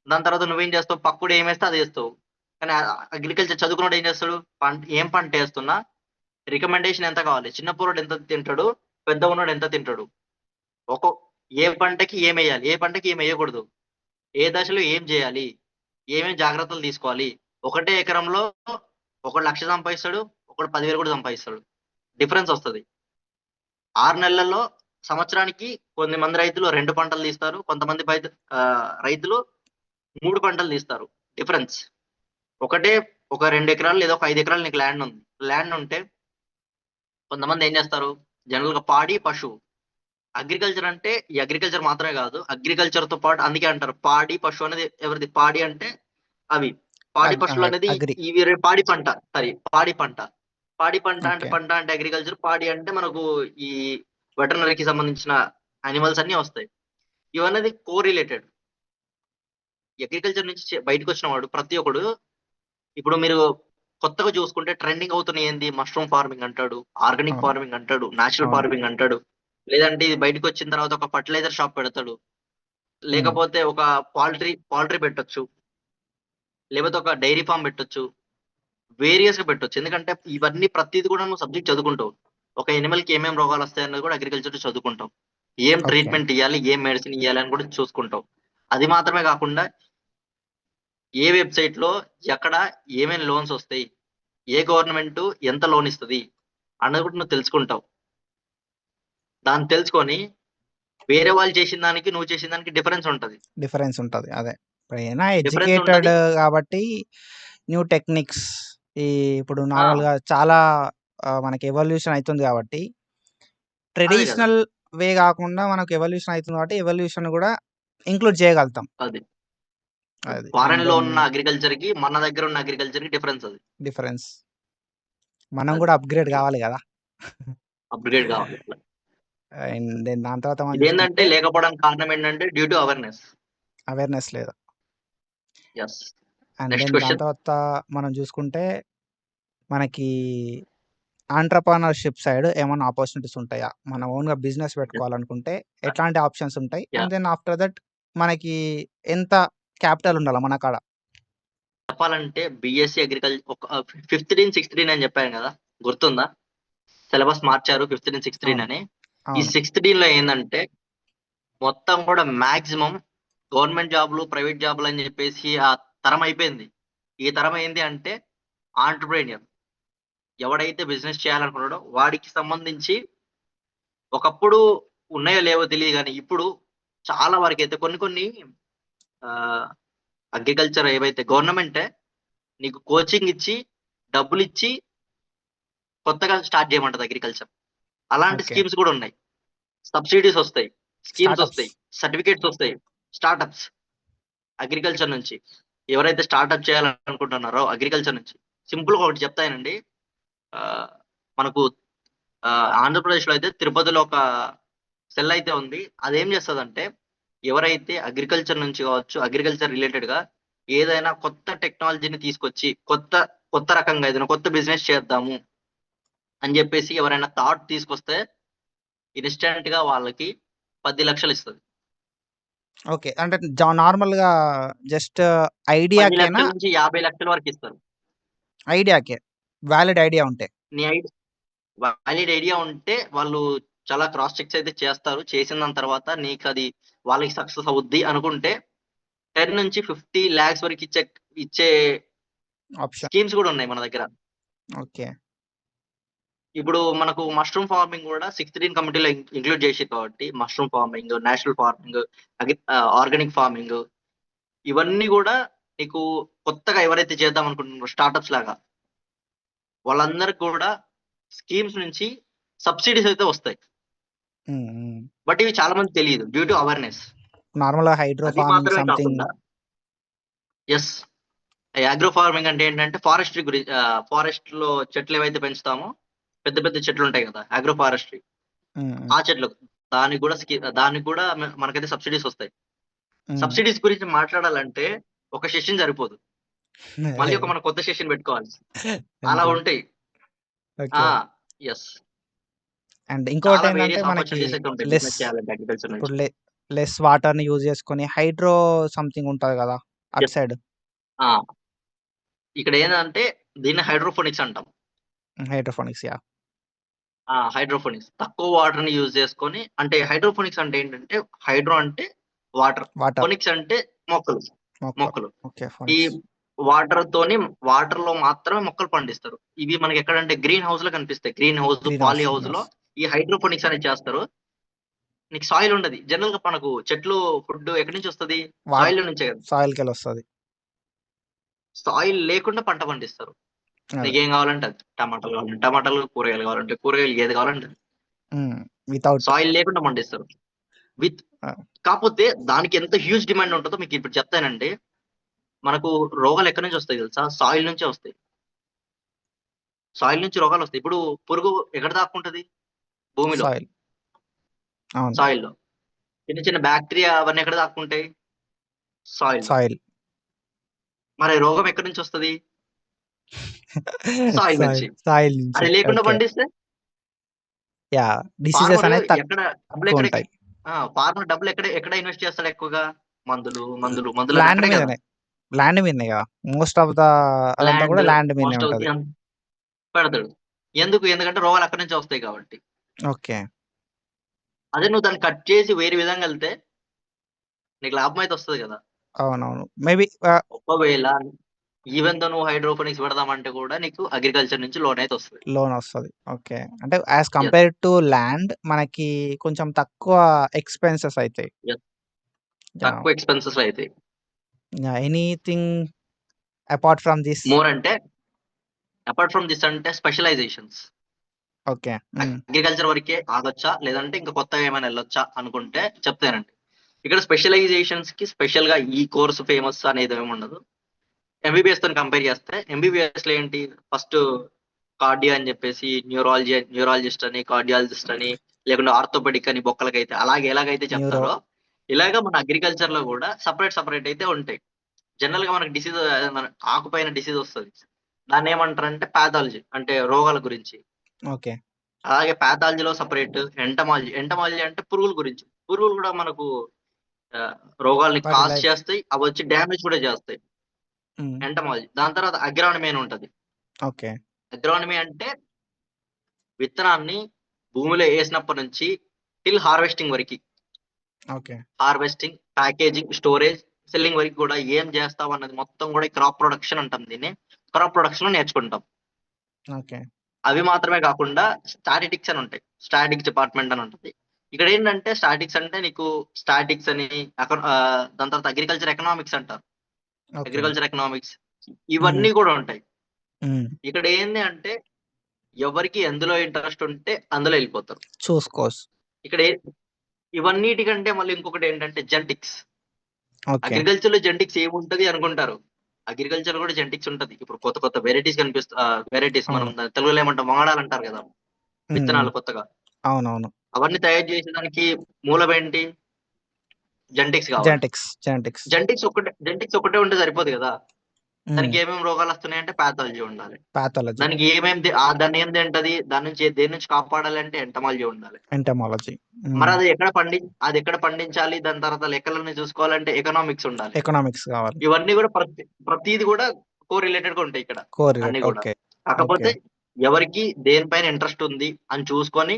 దాని తర్వాత నువ్వేం చేస్తావు? పక్కోడు ఏమేస్తే అదేస్తావు. కానీ అగ్రికల్చర్ చదువుకున్నోడు ఏం చేస్తాడు? ఏం పంటేస్తున్నా రికమెండేషన్ ఎంత కావాలి? చిన్న పోరోడు ఎంత తింటాడు? పెద్ద ఉన్నోడు ఎంత తింటాడు? ఒక్కో ఏ పంటకి ఏమెయ్యాలి? ఏ పంటకి ఏమెయ్యకూడదు? ఏ దశలో ఏం జేయాలి? ఏమేం జాగ్రత్తలు తీసుకోవాలి? ఒకటే ఎకరంలో ఒకడు 1,00,000 సంపాదిస్తాడు. ఒకడు 10,000 కూడా సంపాదిస్తాడు. డిఫరెన్స్ ఒస్తది. 6 నెలల్లో సంవత్సరానికి కొంతమంది రైతులు 2 పంటలు తీస్తారు. కొంతమంది రైతులు 3 పంటలు తీస్తారు. డిఫరెన్స్. ఒకటే ఒక 2 ఎకరాలు లేదా ఒక 5 ఎకరాలు నీకు ల్యాండ్ ఉంది. ల్యాండ్ ఉంటే కొంతమంది ఏం చేస్తారు? జనరల్‌గా పాడి, పశువు. అగ్రికల్చర్ అంటే ఈ అగ్రికల్చర్ మాత్రమే కాదు. అగ్రికల్చర్‌తో పాటు అందుకే అంటారు పాడి, పశువు అనేది ఎవరిది? పాడి అంటే అవి. పాడి పశువులనేది అగ్రి. ఇవి పాడి పంట. పాడి పంట. పాడి పంట అంటే ఓకే. పంట అంటే అగ్రికల్చర్. పాడి అంటే మనకు ఈ వెటర్నరీకి సంబంధించిన యానిమల్స్ అన్నీ వస్తాయి. ఇవన్నది కోరిలేటెడ్. అగ్రికల్చర్ నుంచి బయటకొచ్చిన వాడు ప్రతి ఒక్కడు ఇప్పుడు మీరు కొత్తగా చూసుకుంటే ట్రెండింగ్ అవుతున్నయి ఏంది? మష్రూమ్ ఫార్మింగ్ అంటాడు. ఆర్గానిక్ అవును. ఫార్మింగ్ అంటాడు. నేచురల్ అవును. ఫార్మింగ్ అంటాడు. లేదంటే ఇది బయటకొచ్చిన తర్వాత ఒక ఫెర్టిలైజర్ షాప్ పెడతాడు. హ్మ్. లేకపోతే ఒక పౌల్ట్రీ పెట్టొచ్చు. లేకపోతే ఒక డైరీ ఫార్మ్ పెట్టొచ్చు. వేరియస్‌గా పెట్టొచ్చు. ఎందుకంటే ఇవన్నీ ప్రతీది కూడా నువ్వు సబ్జెక్ట్ చదువుకుంటావు. ఒక యానిమల్‌కి ఏమేం రోగాలొస్తాయన్నది కూడా అగ్రికల్చర్‌లో చదువుకుంటాం. ఏం ఓకే. ట్రీట్‌మెంట్ ఇయ్యాలి? ఏం మెడిసిన్ ఇయ్యాలి? అని కూడా చూసుకుంటాం. అది మాత్రమే కాకుండా ఏ వెబ్‌సైట్‌లో ఎక్కడ ఏమేం లోన్స్ ఒస్తాయి? ఏ గవర్నమెంటు ఎంత లోన్ ఇస్తది? అన్నది కూడా నువ్వు తెలుసుకుంటావు. దాన్ని తెలుసుకొని వేరే వాళ్ళు చేసిన దానికి, నువ్వు చేసిన దానికి డిఫరెన్స్ ఉంటది. డిఫరెన్స్ ఉంటది. అదే. ఇప్పుడైనా డిఫరెన్స్ ఎడ్యుకేటెడ్ ఉంటది. కాబట్టి న్యూ టెక్నిక్స్ ఇప్పుడు ఆ! నార్మల్‌గా చాలా మనకి ఎవల్యూషన్ అయితుంది కాబట్టి అదే గదా! ట్రెడిషనల్ వే గాకుండా మనకు ఎవల్యూషన్ అయితుంది కాబట్టి ఎవల్యూషన్ గూడా ఇంక్లూడ్ చేయగలుగుతాం. అది. అది. అండ్ ఫారెన్‌లో దెన్ ఉన్న అగ్రికల్చర్‌కి, మన దగ్గర ఉన్న అగ్రికల్చర్‌కి డిఫరెన్స్ అది. డిఫరెన్స్. మనం అది. గూడా అప్‌గ్రేడ్ అట్లా. గావాలి గదా! అప్‌గ్రేడ్ గావాలి అట్లా. అండ్ దెన్ దాని తర్వాత మనం ఇదేందంటే చూసుకుంటే లేకపోవడానికి కారణం ఏంటంటే డ్యూ టు అవేర్‌నెస్. అవేర్‌నెస్ లేదు. యెస్. అండ్ నెక్స్ట్ దెన్ దాని క్వెషన్. తర్వాత మనం జూసుకుంటే మనకి ఎంటర్‌ప్రెన్యూర్‌షిప్ సైడ్ ఏమన్నా ఆపర్చునిటీస్ ఉంటాయా? మన ఓన్‌గా బిజినెస్ యెస్. పెట్టుకోవాలనుకుంటే ఎట్లాంటి ఆప్షన్స్ ఉంటాయి? And yah! Then after that మనకి ఎంత క్యాపిటల్ ఉండాల మన కాడ? చెప్పాలంటే బీఎస్సీ ఒక 15, 16 అని చెప్పాను గదా! గుర్తుందా? సిలబస్ మార్చారు 15, 16 అవును. అని. ఈ అవును. 16లో ఏందంటే మొత్తం గూడా మాక్సిమం గవర్నమెంట్ జాబ్‌లు, ప్రైవేట్ జాబ్‌లని జెప్పేసి ఆ తరం అయిపోయింది. ఈ తరం ఏంది అంటే ఆంట్రప్రెన్యూర్. ఎవడైతే బిజినెస్ చేయాలనుకున్నాడో వాడికి సంబంధించి ఒకప్పుడు ఉన్నాయో లేవో తెలీదు గానీ, ఇప్పుడు చాలా వరకైతే కొన్ని కొన్ని ఆహ్, అగ్రికల్చర్ ఏవైతే గవర్నమెంటే నీకు కోచింగ్ ఇచ్చి, డబ్బులిచ్చి కొత్తగా స్టార్ట్ జేయమంటది అగ్రికల్చర్. అలాంటి ఓకే. స్కీమ్స్ గూడా ఉన్నాయి. సబ్సిడీస్ ఒస్తాయి. Schemes startups. ఒస్తాయి. సర్టిఫికేట్స్ ఒస్తాయి. స్టార్టప్స్. అగ్రికల్చర్ నుంచి. ఎవరైతే స్టార్టప్ చేయాలనుకుంటున్నారో అగ్రికల్చర్ నుంచి. సింపుల్‌గా ఒకటి చెప్తానండి. ఆహ్, మనకు ఆంధ్రప్రదేశ్‌లో అయితే తిరుపతిలో ఒక సెల్ అయితే ఉంది. అదేం చేస్తదంటే ఎవరైతే అగ్రికల్చర్ నుంచి కావచ్చు, అగ్రికల్చర్ రిలేటెడ్‌గా ఏదైనా కొత్త టెక్నాలజీని తీసుకొచ్చి కొత్త రకంగా ఏదైనా కొత్త బిజినెస్ చేద్దాము అని జెప్పేసి ఎవరైనా థాట్ తీసుకొస్తే ఇన్‌స్టాంట్‌గా వాళ్ళకి 10,00,000 ఇస్తది. ఓకే. అంటే నార్మల్‌గా జస్ట్ 10,00,000 ఐడియాకేనా? నుంచి 50,00,000 వరకు ఇస్తారు. ఐడియాకే. వాలిడ్ ఐడియా ఉంటే. నీ ఐడి వాలిడ్ ఐడియా ఉంటే వాళ్ళు చాలా క్రాస్ చెక్స్ అయితే చేస్తారు. చేసిన దాని తర్వాత నీకది వాళ్ళకి సక్సెస్ అవుద్ది అనుకుంటే 10,00,000-50,00,000 వరకు ఇచ్చే ఆప్షన్. స్కీమ్స్ గూడా ఉన్నాయి మన దగ్గర. ఓకే. ఇప్పుడు మనకు మష్రూమ్ ఫార్మింగ్ గూడా 16 కమిటీలో ఇంక్లూడ్ చేషిర్రు కాబట్టి mushroom farming, natural farming, organic farming ఇవన్నీ గూడా నీకు కొత్తగా ఎవరైతే చేద్దాం అనుకుంటున్నారో స్టార్టప్స్ లాగా వాళ్ళందరికి కూడా స్కీమ్స్ నుంచి సబ్సిడీస్ అయితే వస్తాయి. హ్మ్. హ్మ్. బట్ ఇవి చాలా మందికి తెలీదు. Due to awareness. నార్మల్‌గా హైడ్రో అది ఫార్మింగ్ మాత్రమే సంథింగ్. కాకుండా యెస్. అగ్రో ఫార్మింగ్ అంటే ఏంటంటే ఫారెస్ట్రీ గురించి, ఫారెస్ట్ లో చెట్లు ఏవైతే పెంచుతామో పెద్ద పెద్ద చెట్లు ఉంటాయి కదా, అగ్రో ఫారెస్ట్రీ. హ్మ్. ఆ చెట్లు దానికి కూడా మనకైతే సబ్సిడీస్ వస్తాయి. హ్మ్. సబ్సిడీస్ గురించి మాట్లాడాలంటే ఒక సెషన్ సరిపోదు. మళ్ళీ ఒక మనం కొత్త సెషన్ పెట్టుకోవాలి. అలా అంతే. ఉంటాయి. ఆ! ఓకే. యెస్. అండ్ చాలా ఇంకోటేందంటే వేరియస్ మనకి ఆపర్చునిటీస్ అయితే ఉంటాయి లెస్ బిజినెస్ చేయాలంటే అగ్రికల్చర్ ఇప్పుడు నుంచి. లెస్ వాటర్‌ని యూజ్ చేసుకొని హైడ్రో సంథింగ్ ఉంటది గదా! అటు యెస్. సైడ్. ఆ! ఇక్కడ ఏందంటే దీన్ని హైడ్రోఫోనిక్స్ అంటాం. Hydroponics yeah! హైడ్రోఫోనిక్స్. తక్కువ వాటర్‌ని యూజ్ చేసుకొని, అంటే హైడ్రోఫోనిక్స్ అంటే ఏంటంటే, హైడ్రో అంటే వాటర్. వాటర్, ఫోనిక్స్ అంటే మొక్కలు. మొక్కలు. మొక్కలు. ఓకే. ఈ ఫోనిక్స్. వాటర్‌తోని వాటర్‌లో మాత్రమే మొక్కలు పండిస్తారు. ఇవి మనకెక్కడంటే గ్రీన్ హౌస్‌లో కనిపిస్తాయి. Green house, green house, poly green హౌస్‌లో హౌస్. ఈ హైడ్రోఫోనిక్స్ అనేది చేస్తారు. నీకు సాయిల్ ఉండది. జనరల్‌గా మనకు చెట్లు ఫుడ్ ఎక్కడి నుంచి వస్తది? వాట్ సాయిల్‌లో నుంచే కదా! సాయిల్‌కెళ్ళొస్తది. సాయిల్ లేకుండా పంట పండిస్తారు. అదే. నీకేం కావాలంటే అది. టమాటాలు కావాలంటే టమాటాలు, కూరగాయలు కావాలంటే కూరగాయలు, ఏది కావాలంటే అది. హ్మ్. వితౌట్ సాయిల్ లేకుండా పండిస్తారు. విత్ ఆహ్, కాపోతే దానికి ఎంత హ్యూజ్ డిమాండ్ ఉంటదో మీకిప్పుడు చెప్తానండి. మనకు రోగాలు ఎక్కడి నుంచొస్తాయి తెలుసా? సాయిల్ నుంచే వస్తాయి. సాయిల్ నుంచి రోగాలొస్తాయి. ఇప్పుడు పురుగు ఎక్కడ దాక్కుంటది? భూమిలో, సాయిల్. అవును. సాయిల్‌లో. చిన్న చిన్న బాక్టీరియా అవన్నీ ఎక్కడ దాక్కుంటాయి? సాయిల్‌లో. సాయిల్. మరి రోగం ఎక్కడి నుంచొస్తది? Soil soil. నుంచి. సాయిల్ నుంచి. అది లేకుండా ఓకే. పండిస్తే యాహ్! డిసీజెస్ ఫార్మర్ అనేవి ఎక్కడ డబ్బులెక్కడికి తక్కువుంటాయి. ఫార్మర్ డబ్బులెక్కడ ఎక్కడ ఇన్వెస్ట్ చేస్తాడు ఎక్కువగా? మందులని ల్యాండ్ అక్కడే కదా! మీదనే. ల్యాండ్ మీదనే గదా! మోస్ట్ ఆఫ్ ద అదంతా ల్యాండ్ గూడా ల్యాండ్ మీదనే మోస్ట్ ఆఫ్ ఉంటది. ది పెడతాడు. ఎందుకు? ఎందుకంటే రోగాలు అక్కడి నుంచే వస్తాయి కాబట్టి. ఓకే. అదే నువ్వు దాన్ని కట్ చేసి వేరే విధంగా ఎళ్తే నీకు లాభం అయితే వస్తది కదా! అవునవును. మేబీ ఒకవేళ ఈవెన్ దో నువ్వు హైడ్రోపోనిక్స్ పెడదామంటే కూడా నీకు అగ్రికల్చర్ నుంచి లోన్ అయితే వస్తది. లోనొస్తది. ఓకే. అంటే as yes. Compared to land మనకి కొంచెం తక్కువ ఎక్స్‌పెన్సెస్ అయితాయి. యెస్. యాహ్! తక్కువ ఎక్స్‌పెన్సెస్‌లో అయితాయి. Yah! Anything apart from this? More అంటే అపార్ట్ ఫ్రమ్ థిస్ అంటే స్పెషలైజేషన్స్. ఓకే. హ్మ్. అగ్రికల్చర్ వరకే ఆగొచ్చా? లేదంటే ఇంకా కొత్తగా ఏమైనా ఎళ్ళొచ్చా అనుకుంటే చెప్తానండి. ఇక్కడ స్పెషలైజేషన్స్‌కి స్పెషల్‌గా ఈ కోర్స్ ఫేమస్ అనేదేముండదు. ఎంబీబీఎస్‌తోని కంపేర్ చేస్తే ఎంబీబీఎస్‌లో ఏంటి ఫస్ట్ కార్డియా అని చెప్పేసి న్యూరాలజిస్ట్ అని, కార్డియాలజిస్ట్ అని, లేకుంటే ఆర్థోపెడిక్ అని బొక్కలకైతే ఎలాగైతే న్యూరో. చెప్తారో, ఇలాగ మన అగ్రికల్చర్‌లో గూడా సెపరేట్ అయితే ఉంటాయి. జనరల్‌గా మనకు మన ఆకుపైన డిసీజ్ ఒస్తది. దాన్నేమంటారంటే పాథాలజీ అంటే రోగాల గురించి. ఓకే. అలాగే పాథాలజీలో సెపరేట్, ఎంటమాలజీ అంటే పురుగుల గురించి. పురుగులు గూడా మనకు ఆహ్, రోగాల్ని వాటి కాజ్ లైఫ్. చేస్తాయి. అవొచ్చి డ్యామేజ్ కూడా చేస్తాయి. హ్మ్. ఎంటమాలజీ. దాని తర్వాత అగ్రానమీ అని ఉంటది. ఓకే. అగ్రానమీ అంటే విత్తనాన్ని భూమిలో ఏసినప్పటి నుంచి టిల్ హార్వెస్టింగ్ వరకి. Okay. Harvesting, packaging, storage, selling వరకు కూడా ఏం చేస్తామన్నది మొత్తం కూడా క్రాప్ ప్రొడక్షన్ అంటాం దీన్ని. క్రాప్ ప్రొడక్షన్‌లో నేర్చుకుంటాం. ఓకే. అవి మాత్రమే కాకుండా స్టాటిస్టిక్స్ అని ఉంటాయి. స్టాటిక్స్ డిపార్ట్‌మెంట్ అని ఉంటది. ఇక్కడేంటంటే స్టాటిక్స్ అంటే నీకు స్టాటిక్స్ అని దాని తర్వాత అగ్రికల్చర్ ఎకనామిక్స్ అంటారు. ఓకే. అగ్రికల్చర్ ఎకనామిక్స్ హ్మ్. ఇవన్నీ కూడా ఉంటాయి. హ్మ్. ఇక్కడ ఏంది అంటే ఎవరికి ఎందులో ఇంట్రెస్ట్ ఉంటే అందులో ఎళ్ళిపోతారు. చూసుకోవచ్చు. ఇక్కడ ఇవన్నిటికంటే మళ్ళీ ఇంకొకటేంటంటే జెనెటిక్స్. ఓకే. అగ్రికల్చర్‌లో జెనెటిక్స్ ఏముంటది అనుకుంటారు. అగ్రికల్చర్‌లో కూడా జెనెటిక్స్ ఉంటది. ఇప్పుడు కొత్త కొత్త వెరైటీస్ మనం అవును. తెలుగులో ఏమంటాం వంగడాలంటారు గదా! హ్మ్. హ్మ్. విత్తనాలు కొత్తగా. అవునవును. అవన్నీ తయారు చేసేదానికి మూలమేంటి? జెనెటిక్స్ కావాలి. జెనెటిక్స్. జెనెటిక్స్. జెనెటిక్స్ ఒక్కటే ఉంటే సరిపోదు గదా! హ్మ్. దానికి ఏమేమి రోగాలొస్తున్నాయంటే పాథాలజీ ఉండాలి. పాథాలజీ. దానికి దాన్నేం తింటది? దేని నుంచి కాపాడాలంటే ఎంటమాలజీ ఉండాలి. ఎంటమాలజీ. మరి హ్మ్. అదెక్కడ పండించాలి? దాని తర్వాత లెక్కలన్నీ చూసుకోవాలంటే ఎకనామిక్స్ ఉండాలి. ఎకనామిక్స్ కావాలి. ఇవన్నీ గూడా ప్రతీది గూడా కోరిలేటెడ్‌గా ఉంటాయి ఇక్కడ. అన్నీ కోరిలేట్. గూడా. ఓకే. ఓకే. కాకపోతే ఎవరికి దేనిపైన ఇంట్రెస్ట్ ఉంది అని చూసుకొని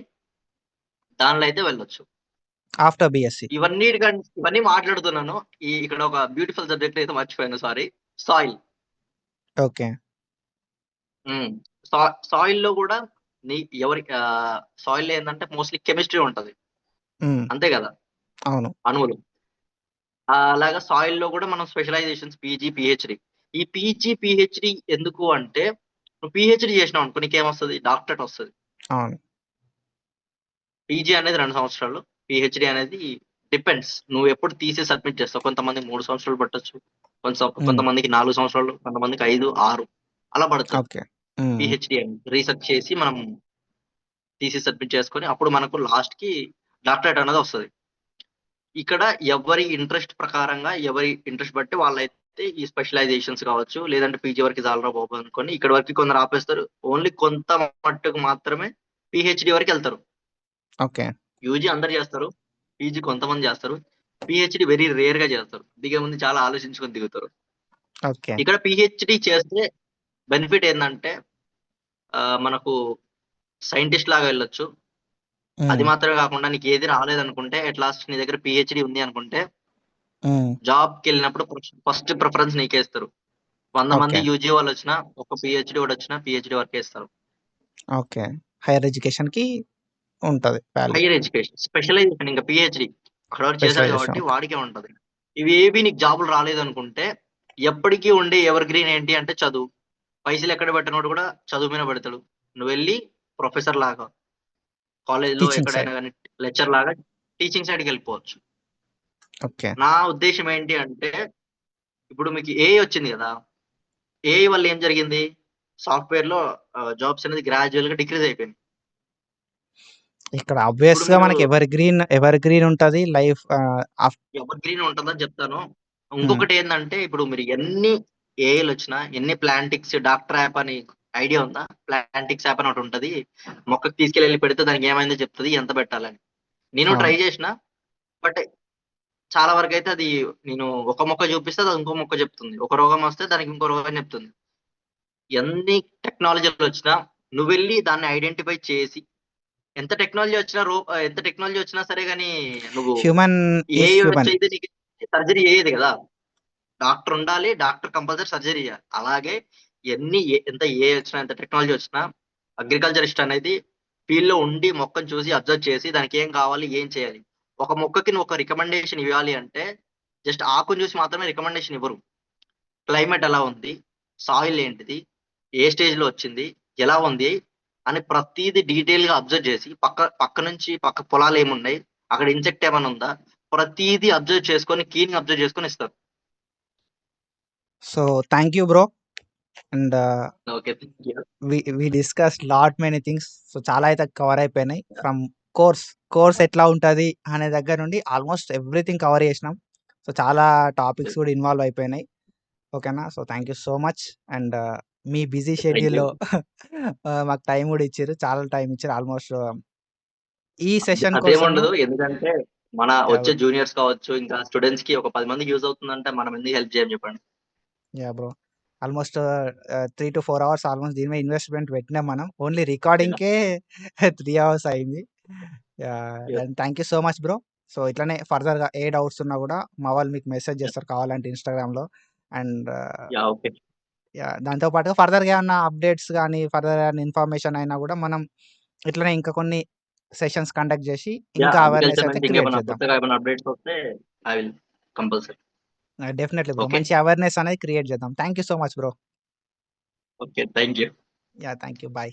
దానిలో అయితే వెళ్ళొచ్చు. After BSc. ఇవన్నీ మాట్లాడుతున్నాను. ఇక్కడ ఒక బ్యూటిఫుల్ సబ్జెక్ట్ అయితే మర్చిపోయాను సారీ. సాయిల్. ఓకే. హ్మ్. సా సాయిల్‌లో గూడా నీ సాయిల్‌లో ఏందంటే మోస్ట్‌లీ కెమిస్ట్రీ ఉంటది. హ్మ్. అంతే గదా! అవును. అణువులు. అలాగా సాయిల్‌లో గూడా మనం స్పెషలైజేషన్స్ పీజీ, పీహెచ్‌డీ. ఈ పీజీ, పీహెచ్‌డీ ఎందుకు అంటే, నువ్వు పీహెచ్‌డీ చేసినావనుకో నీకేమొస్తది? డాక్టరేట్ ఒస్తది. అవును. పీజీ అనేది 2 సంవత్సరాలు. పీహెచ్‌డీ అనేది డిపెండ్స్. నువ్వు ఎప్పుడు థీసిస్ సబ్మిట్ చేస్తావు. కొంతమందికి 3 సంవత్సరాలు పట్టొచ్చు. హ్మ్. కొంతమందికి 4 సంవత్సరాలు, కొంతమందికి 5, 6 అలా పడతది. ఓకే. హ్మ్. పీహెచ్‌డీ అని రీసెర్చ్ చేసి మనం థీసిస్ సబ్మిట్ చేసుకొని అప్పుడు మనకు లాస్ట్‌కి డాక్టరేట్ అనేది వస్తది. ఇక్కడ ఎవరి ఇంట్రెస్ట్ ప్రకారంగా, ఎవరి ఇంట్రెస్ట్ బట్టి వాళ్ళైతే ఈ స్పెషలైజేషన్స్ కావచ్చు, లేదంటే పీజీ వరకి చాలురా బాబు అనుకోని ఇక్కడి వరకి కొందరు ఆపేస్తారు. ఓన్లీ కొంత మట్టుకు మాత్రమే పీహెచ్‌డీ వరకెళ్తారు. ఓకే. యూజీ అందరూ చేస్తారు. పీజీ కొంతమంది చేస్తారు. పీహెచ్‌డీ వెరీ రేర్‌గా చేస్తారు. దిగే ముందు చాలా ఆలోచించుకొని దిగుతారు. ఓకే. ఇక్కడ పీహెచ్‌డీ చేస్తే బెనిఫిట్ ఏందంటే మనకు సైంటిస్ట్ లాగా వెళ్ళొచ్చు. అది హ్మ్. మాత్రమే కాకుండా నీకేది రాలేదనుకుంటే అట్ లాస్ట్ నీ దగ్గర పీహెచ్‌డీ ఉంది అనుకుంటే హ్మ్. జాబ్‌కెళ్ళినప్పుడు ఫస్ట్ ప్రిఫరెన్స్ నీకే ఇస్తారు. 100 మంది ఓకే. యూజీ వాళ్ళొచ్చినా, ఒక పీహెచ్‌డీ వాడొచ్చినా పీహెచ్‌డీ వరకే ఇస్తారు. ఓకే. హైయర్ ఎడ్యుకేషన్‌కి ఉంటది వాల్యూ. హైయర్ ఎడ్యుకేషన్, స్పెషలైజేషన్ ఇంక పీహెచ్‌డీ. అక్కడి వరకు చేశాడు స్పెషలైజేషన్. కాబట్టి ఓకే. వాడికే ఉంటది. ఇవేవి నీకు జాబులు రాలేదనుకుంటే, ఎప్పటికి ఉండే ఎవర్ గ్రీన్ ఏంటి అంటే చదువు. పైసలెక్కడ పెట్టనోడు కూడా చదువు మీద పెడతాడు. నువ్వెళ్లి ప్రొఫెసర్ లాగా, కాలేజ్‌లో టీచింగ్ సైడ్. ఎక్కడైనా గాని లెక్చర్ లాగా టీచింగ్ సైడ్‌కెళ్ళిపోవచ్చు. ఓకే. నా ఉద్దేశ్యం ఏంటి అంటే, ఇప్పుడు మీకు ఏఐ వచ్చింది గదా! ఏఐ వల్ల ఏం జరిగింది? సాఫ్ట్‌వేర్‌లో జాబ్స్ అనేది గ్రాడ్యుయల్‌గా డిక్రీజ్ అయిపోయింది. ఇక్కడ ఇప్పుడు ఆబ్వియస్‌గా మీరు మనకి ఎవర్ గ్రీన్ ఉంటది. లైఫ్ ఎవర్ గ్రీన్ ఉంటదని చెప్తాను. హ్మ్. ఇంకొకటేందంటే, ఇప్పుడు మీరు ఎన్ని ఏఐలొచ్చినా, ఎన్ని ప్లాంటిక్స్ డాక్టర్ యాప్ అని ఐడియా ఉందా? ప్లాంటిక్స్ యాప్ అని ఒకటుంటది. మొక్కకి తీసుకెళ్ళి పెడితే దానికేమైందో చెప్తది. ఎంత పెట్టాలని. నేను ట్రై అవును. జేషిన. బట్ చాలా వరకైతే అది నేను ఒక మొక్క చూపిస్తే అది ఇంకో మొక్క చెప్తుంది. ఒక రోగం వస్తే దానికి ఇంకో రోగం చెప్తుంది. ఎన్ని టెక్నాలజీలొచ్చినా నువ్వెళ్లి దాన్ని ఐడెంటిఫై చేసి ఎంత టెక్నాలజీ వచ్చినా సరే గాని నువ్వు హ్యూమన్ ఈస్ ఏఐ హ్యూమన్. వచ్చైతే నీకు సర్జరీ చేయదు గదా! డాక్టర్ ఉండాలి. డాక్టర్ కంపల్సరీ సర్జరీ చేయాలి. అలాగే ఎంత ఏఐ వచ్చినా, ఎంత టెక్నాలజీ వచ్చినా అగ్రికల్చరిస్ట్ అనేది ఫీల్డ్‌లో ఉండి మొక్కని చూసి అబ్జర్వ్ చేసి దానికి ఏం కావాలి? ఏం చేయాలి? ఒక మొక్కకి నువ్వు ఒక రికమెండేషన్ ఇవ్వాలి అంటే జస్ట్ ఆకుని చూసి మాత్రమే రికమెండేషన్ ఇవ్వరు. క్లైమేట్ ఎలా ఉంది? సాయిల్ ఏంటిది? ఏ స్టేజ్‌లో వచ్చింది? ఎలా ఉంది? అని ప్రతీది డీటెయిల్‌గా అబ్జర్వ్ చేసి పక్క నుంచి పక్క పొలాలేమున్నాయి? అక్కడ ఇన్సెక్ట్ ఏమన్నా ఉందా? ప్రతీది అబ్జర్వ్ చేసుకొని కీన్‌గా అబ్జర్వ్ చేసుకొని ఇస్తారు. So, thank you bro. And okay. Thank you. We discussed lot many things. So, చాలా అయితే కవర్ అయిపోయినాయి. ఫ్రమ్ కోర్స్, కోర్స్ ఎట్లా ఉంటది అనే దగ్గర నుండి ఆల్మోస్ట్ ఎవ్రీథింగ్ కవర్ చేసినాం. సో, చాలా టాపిక్స్ కూడా ఇన్వాల్వ్ అయిపోయినాయి. ఓకేనా? So, thank you so much. And me busy thank you. షెడ్యూల్‌లో మాకు టైం కూడా ఇచ్చిర్రు. చాలా టైం ఇచ్చిర్రు. ఆల్మోస్ట్ ఈ సెషన్ కోసము అదేముండదు. ఎందుకంటే మన యాహ్! వచ్చే బ్రో. జూనియర్స్ కావచ్చు, ఇంకా స్టూడెంట్స్‌కి ఒక 10 మందికి యూజ్ అవుతుందంటే మనం ఎందుకు హెల్ప్ చేయం చెప్పండి. Yeah! Bro. Almost 3-4 hours almost దీని మీద ఇన్వెస్ట్‌మెంట్ పెట్టినాం మనం. Only yeah! రికార్డింగ్‌కే 3 అవర్స్ అయింది. Yeah! Yeah! And thank you so much bro. So, ఇట్లనే ఫర్దర్‌గా ఏ డౌట్స్ ఉన్నా కూడా మా వాళ్ళు మీకు మెసేజ్ యాహ్! చేస్తారు కావాలంటే ఇన్‌స్టాగ్రామ్‌లో. And yeah! ఓకే. యాహ్! దాంతో పాటుగా ఫర్దర్‌గా ఏమన్నా అప్డేట్స్ గాని, ఫర్దర్‌గా ఏమన్నా ఇన్ఫర్మేషన్ అయినా కూడా మనం ఇట్లనే ఇంకా కొన్ని సెషన్స్ కండక్ట్ చేసి యాహ్! ఇంకా అవేర్‌నెస్ అగ్రికల్చర్ అయితే నుంచి క్రియేట్ ఇంకేమన్నా చేద్దాం. కొత్తగా ఏమైనా అప్‌డేట్స్ వస్తే I will compulsory. Definitely bro. Okay. మంచి అవేర్‌నెస్ అనేది క్రియేట్ చేద్దాం. Thank you so much bro. Okay. Thank you. Yeah! Thank you. By.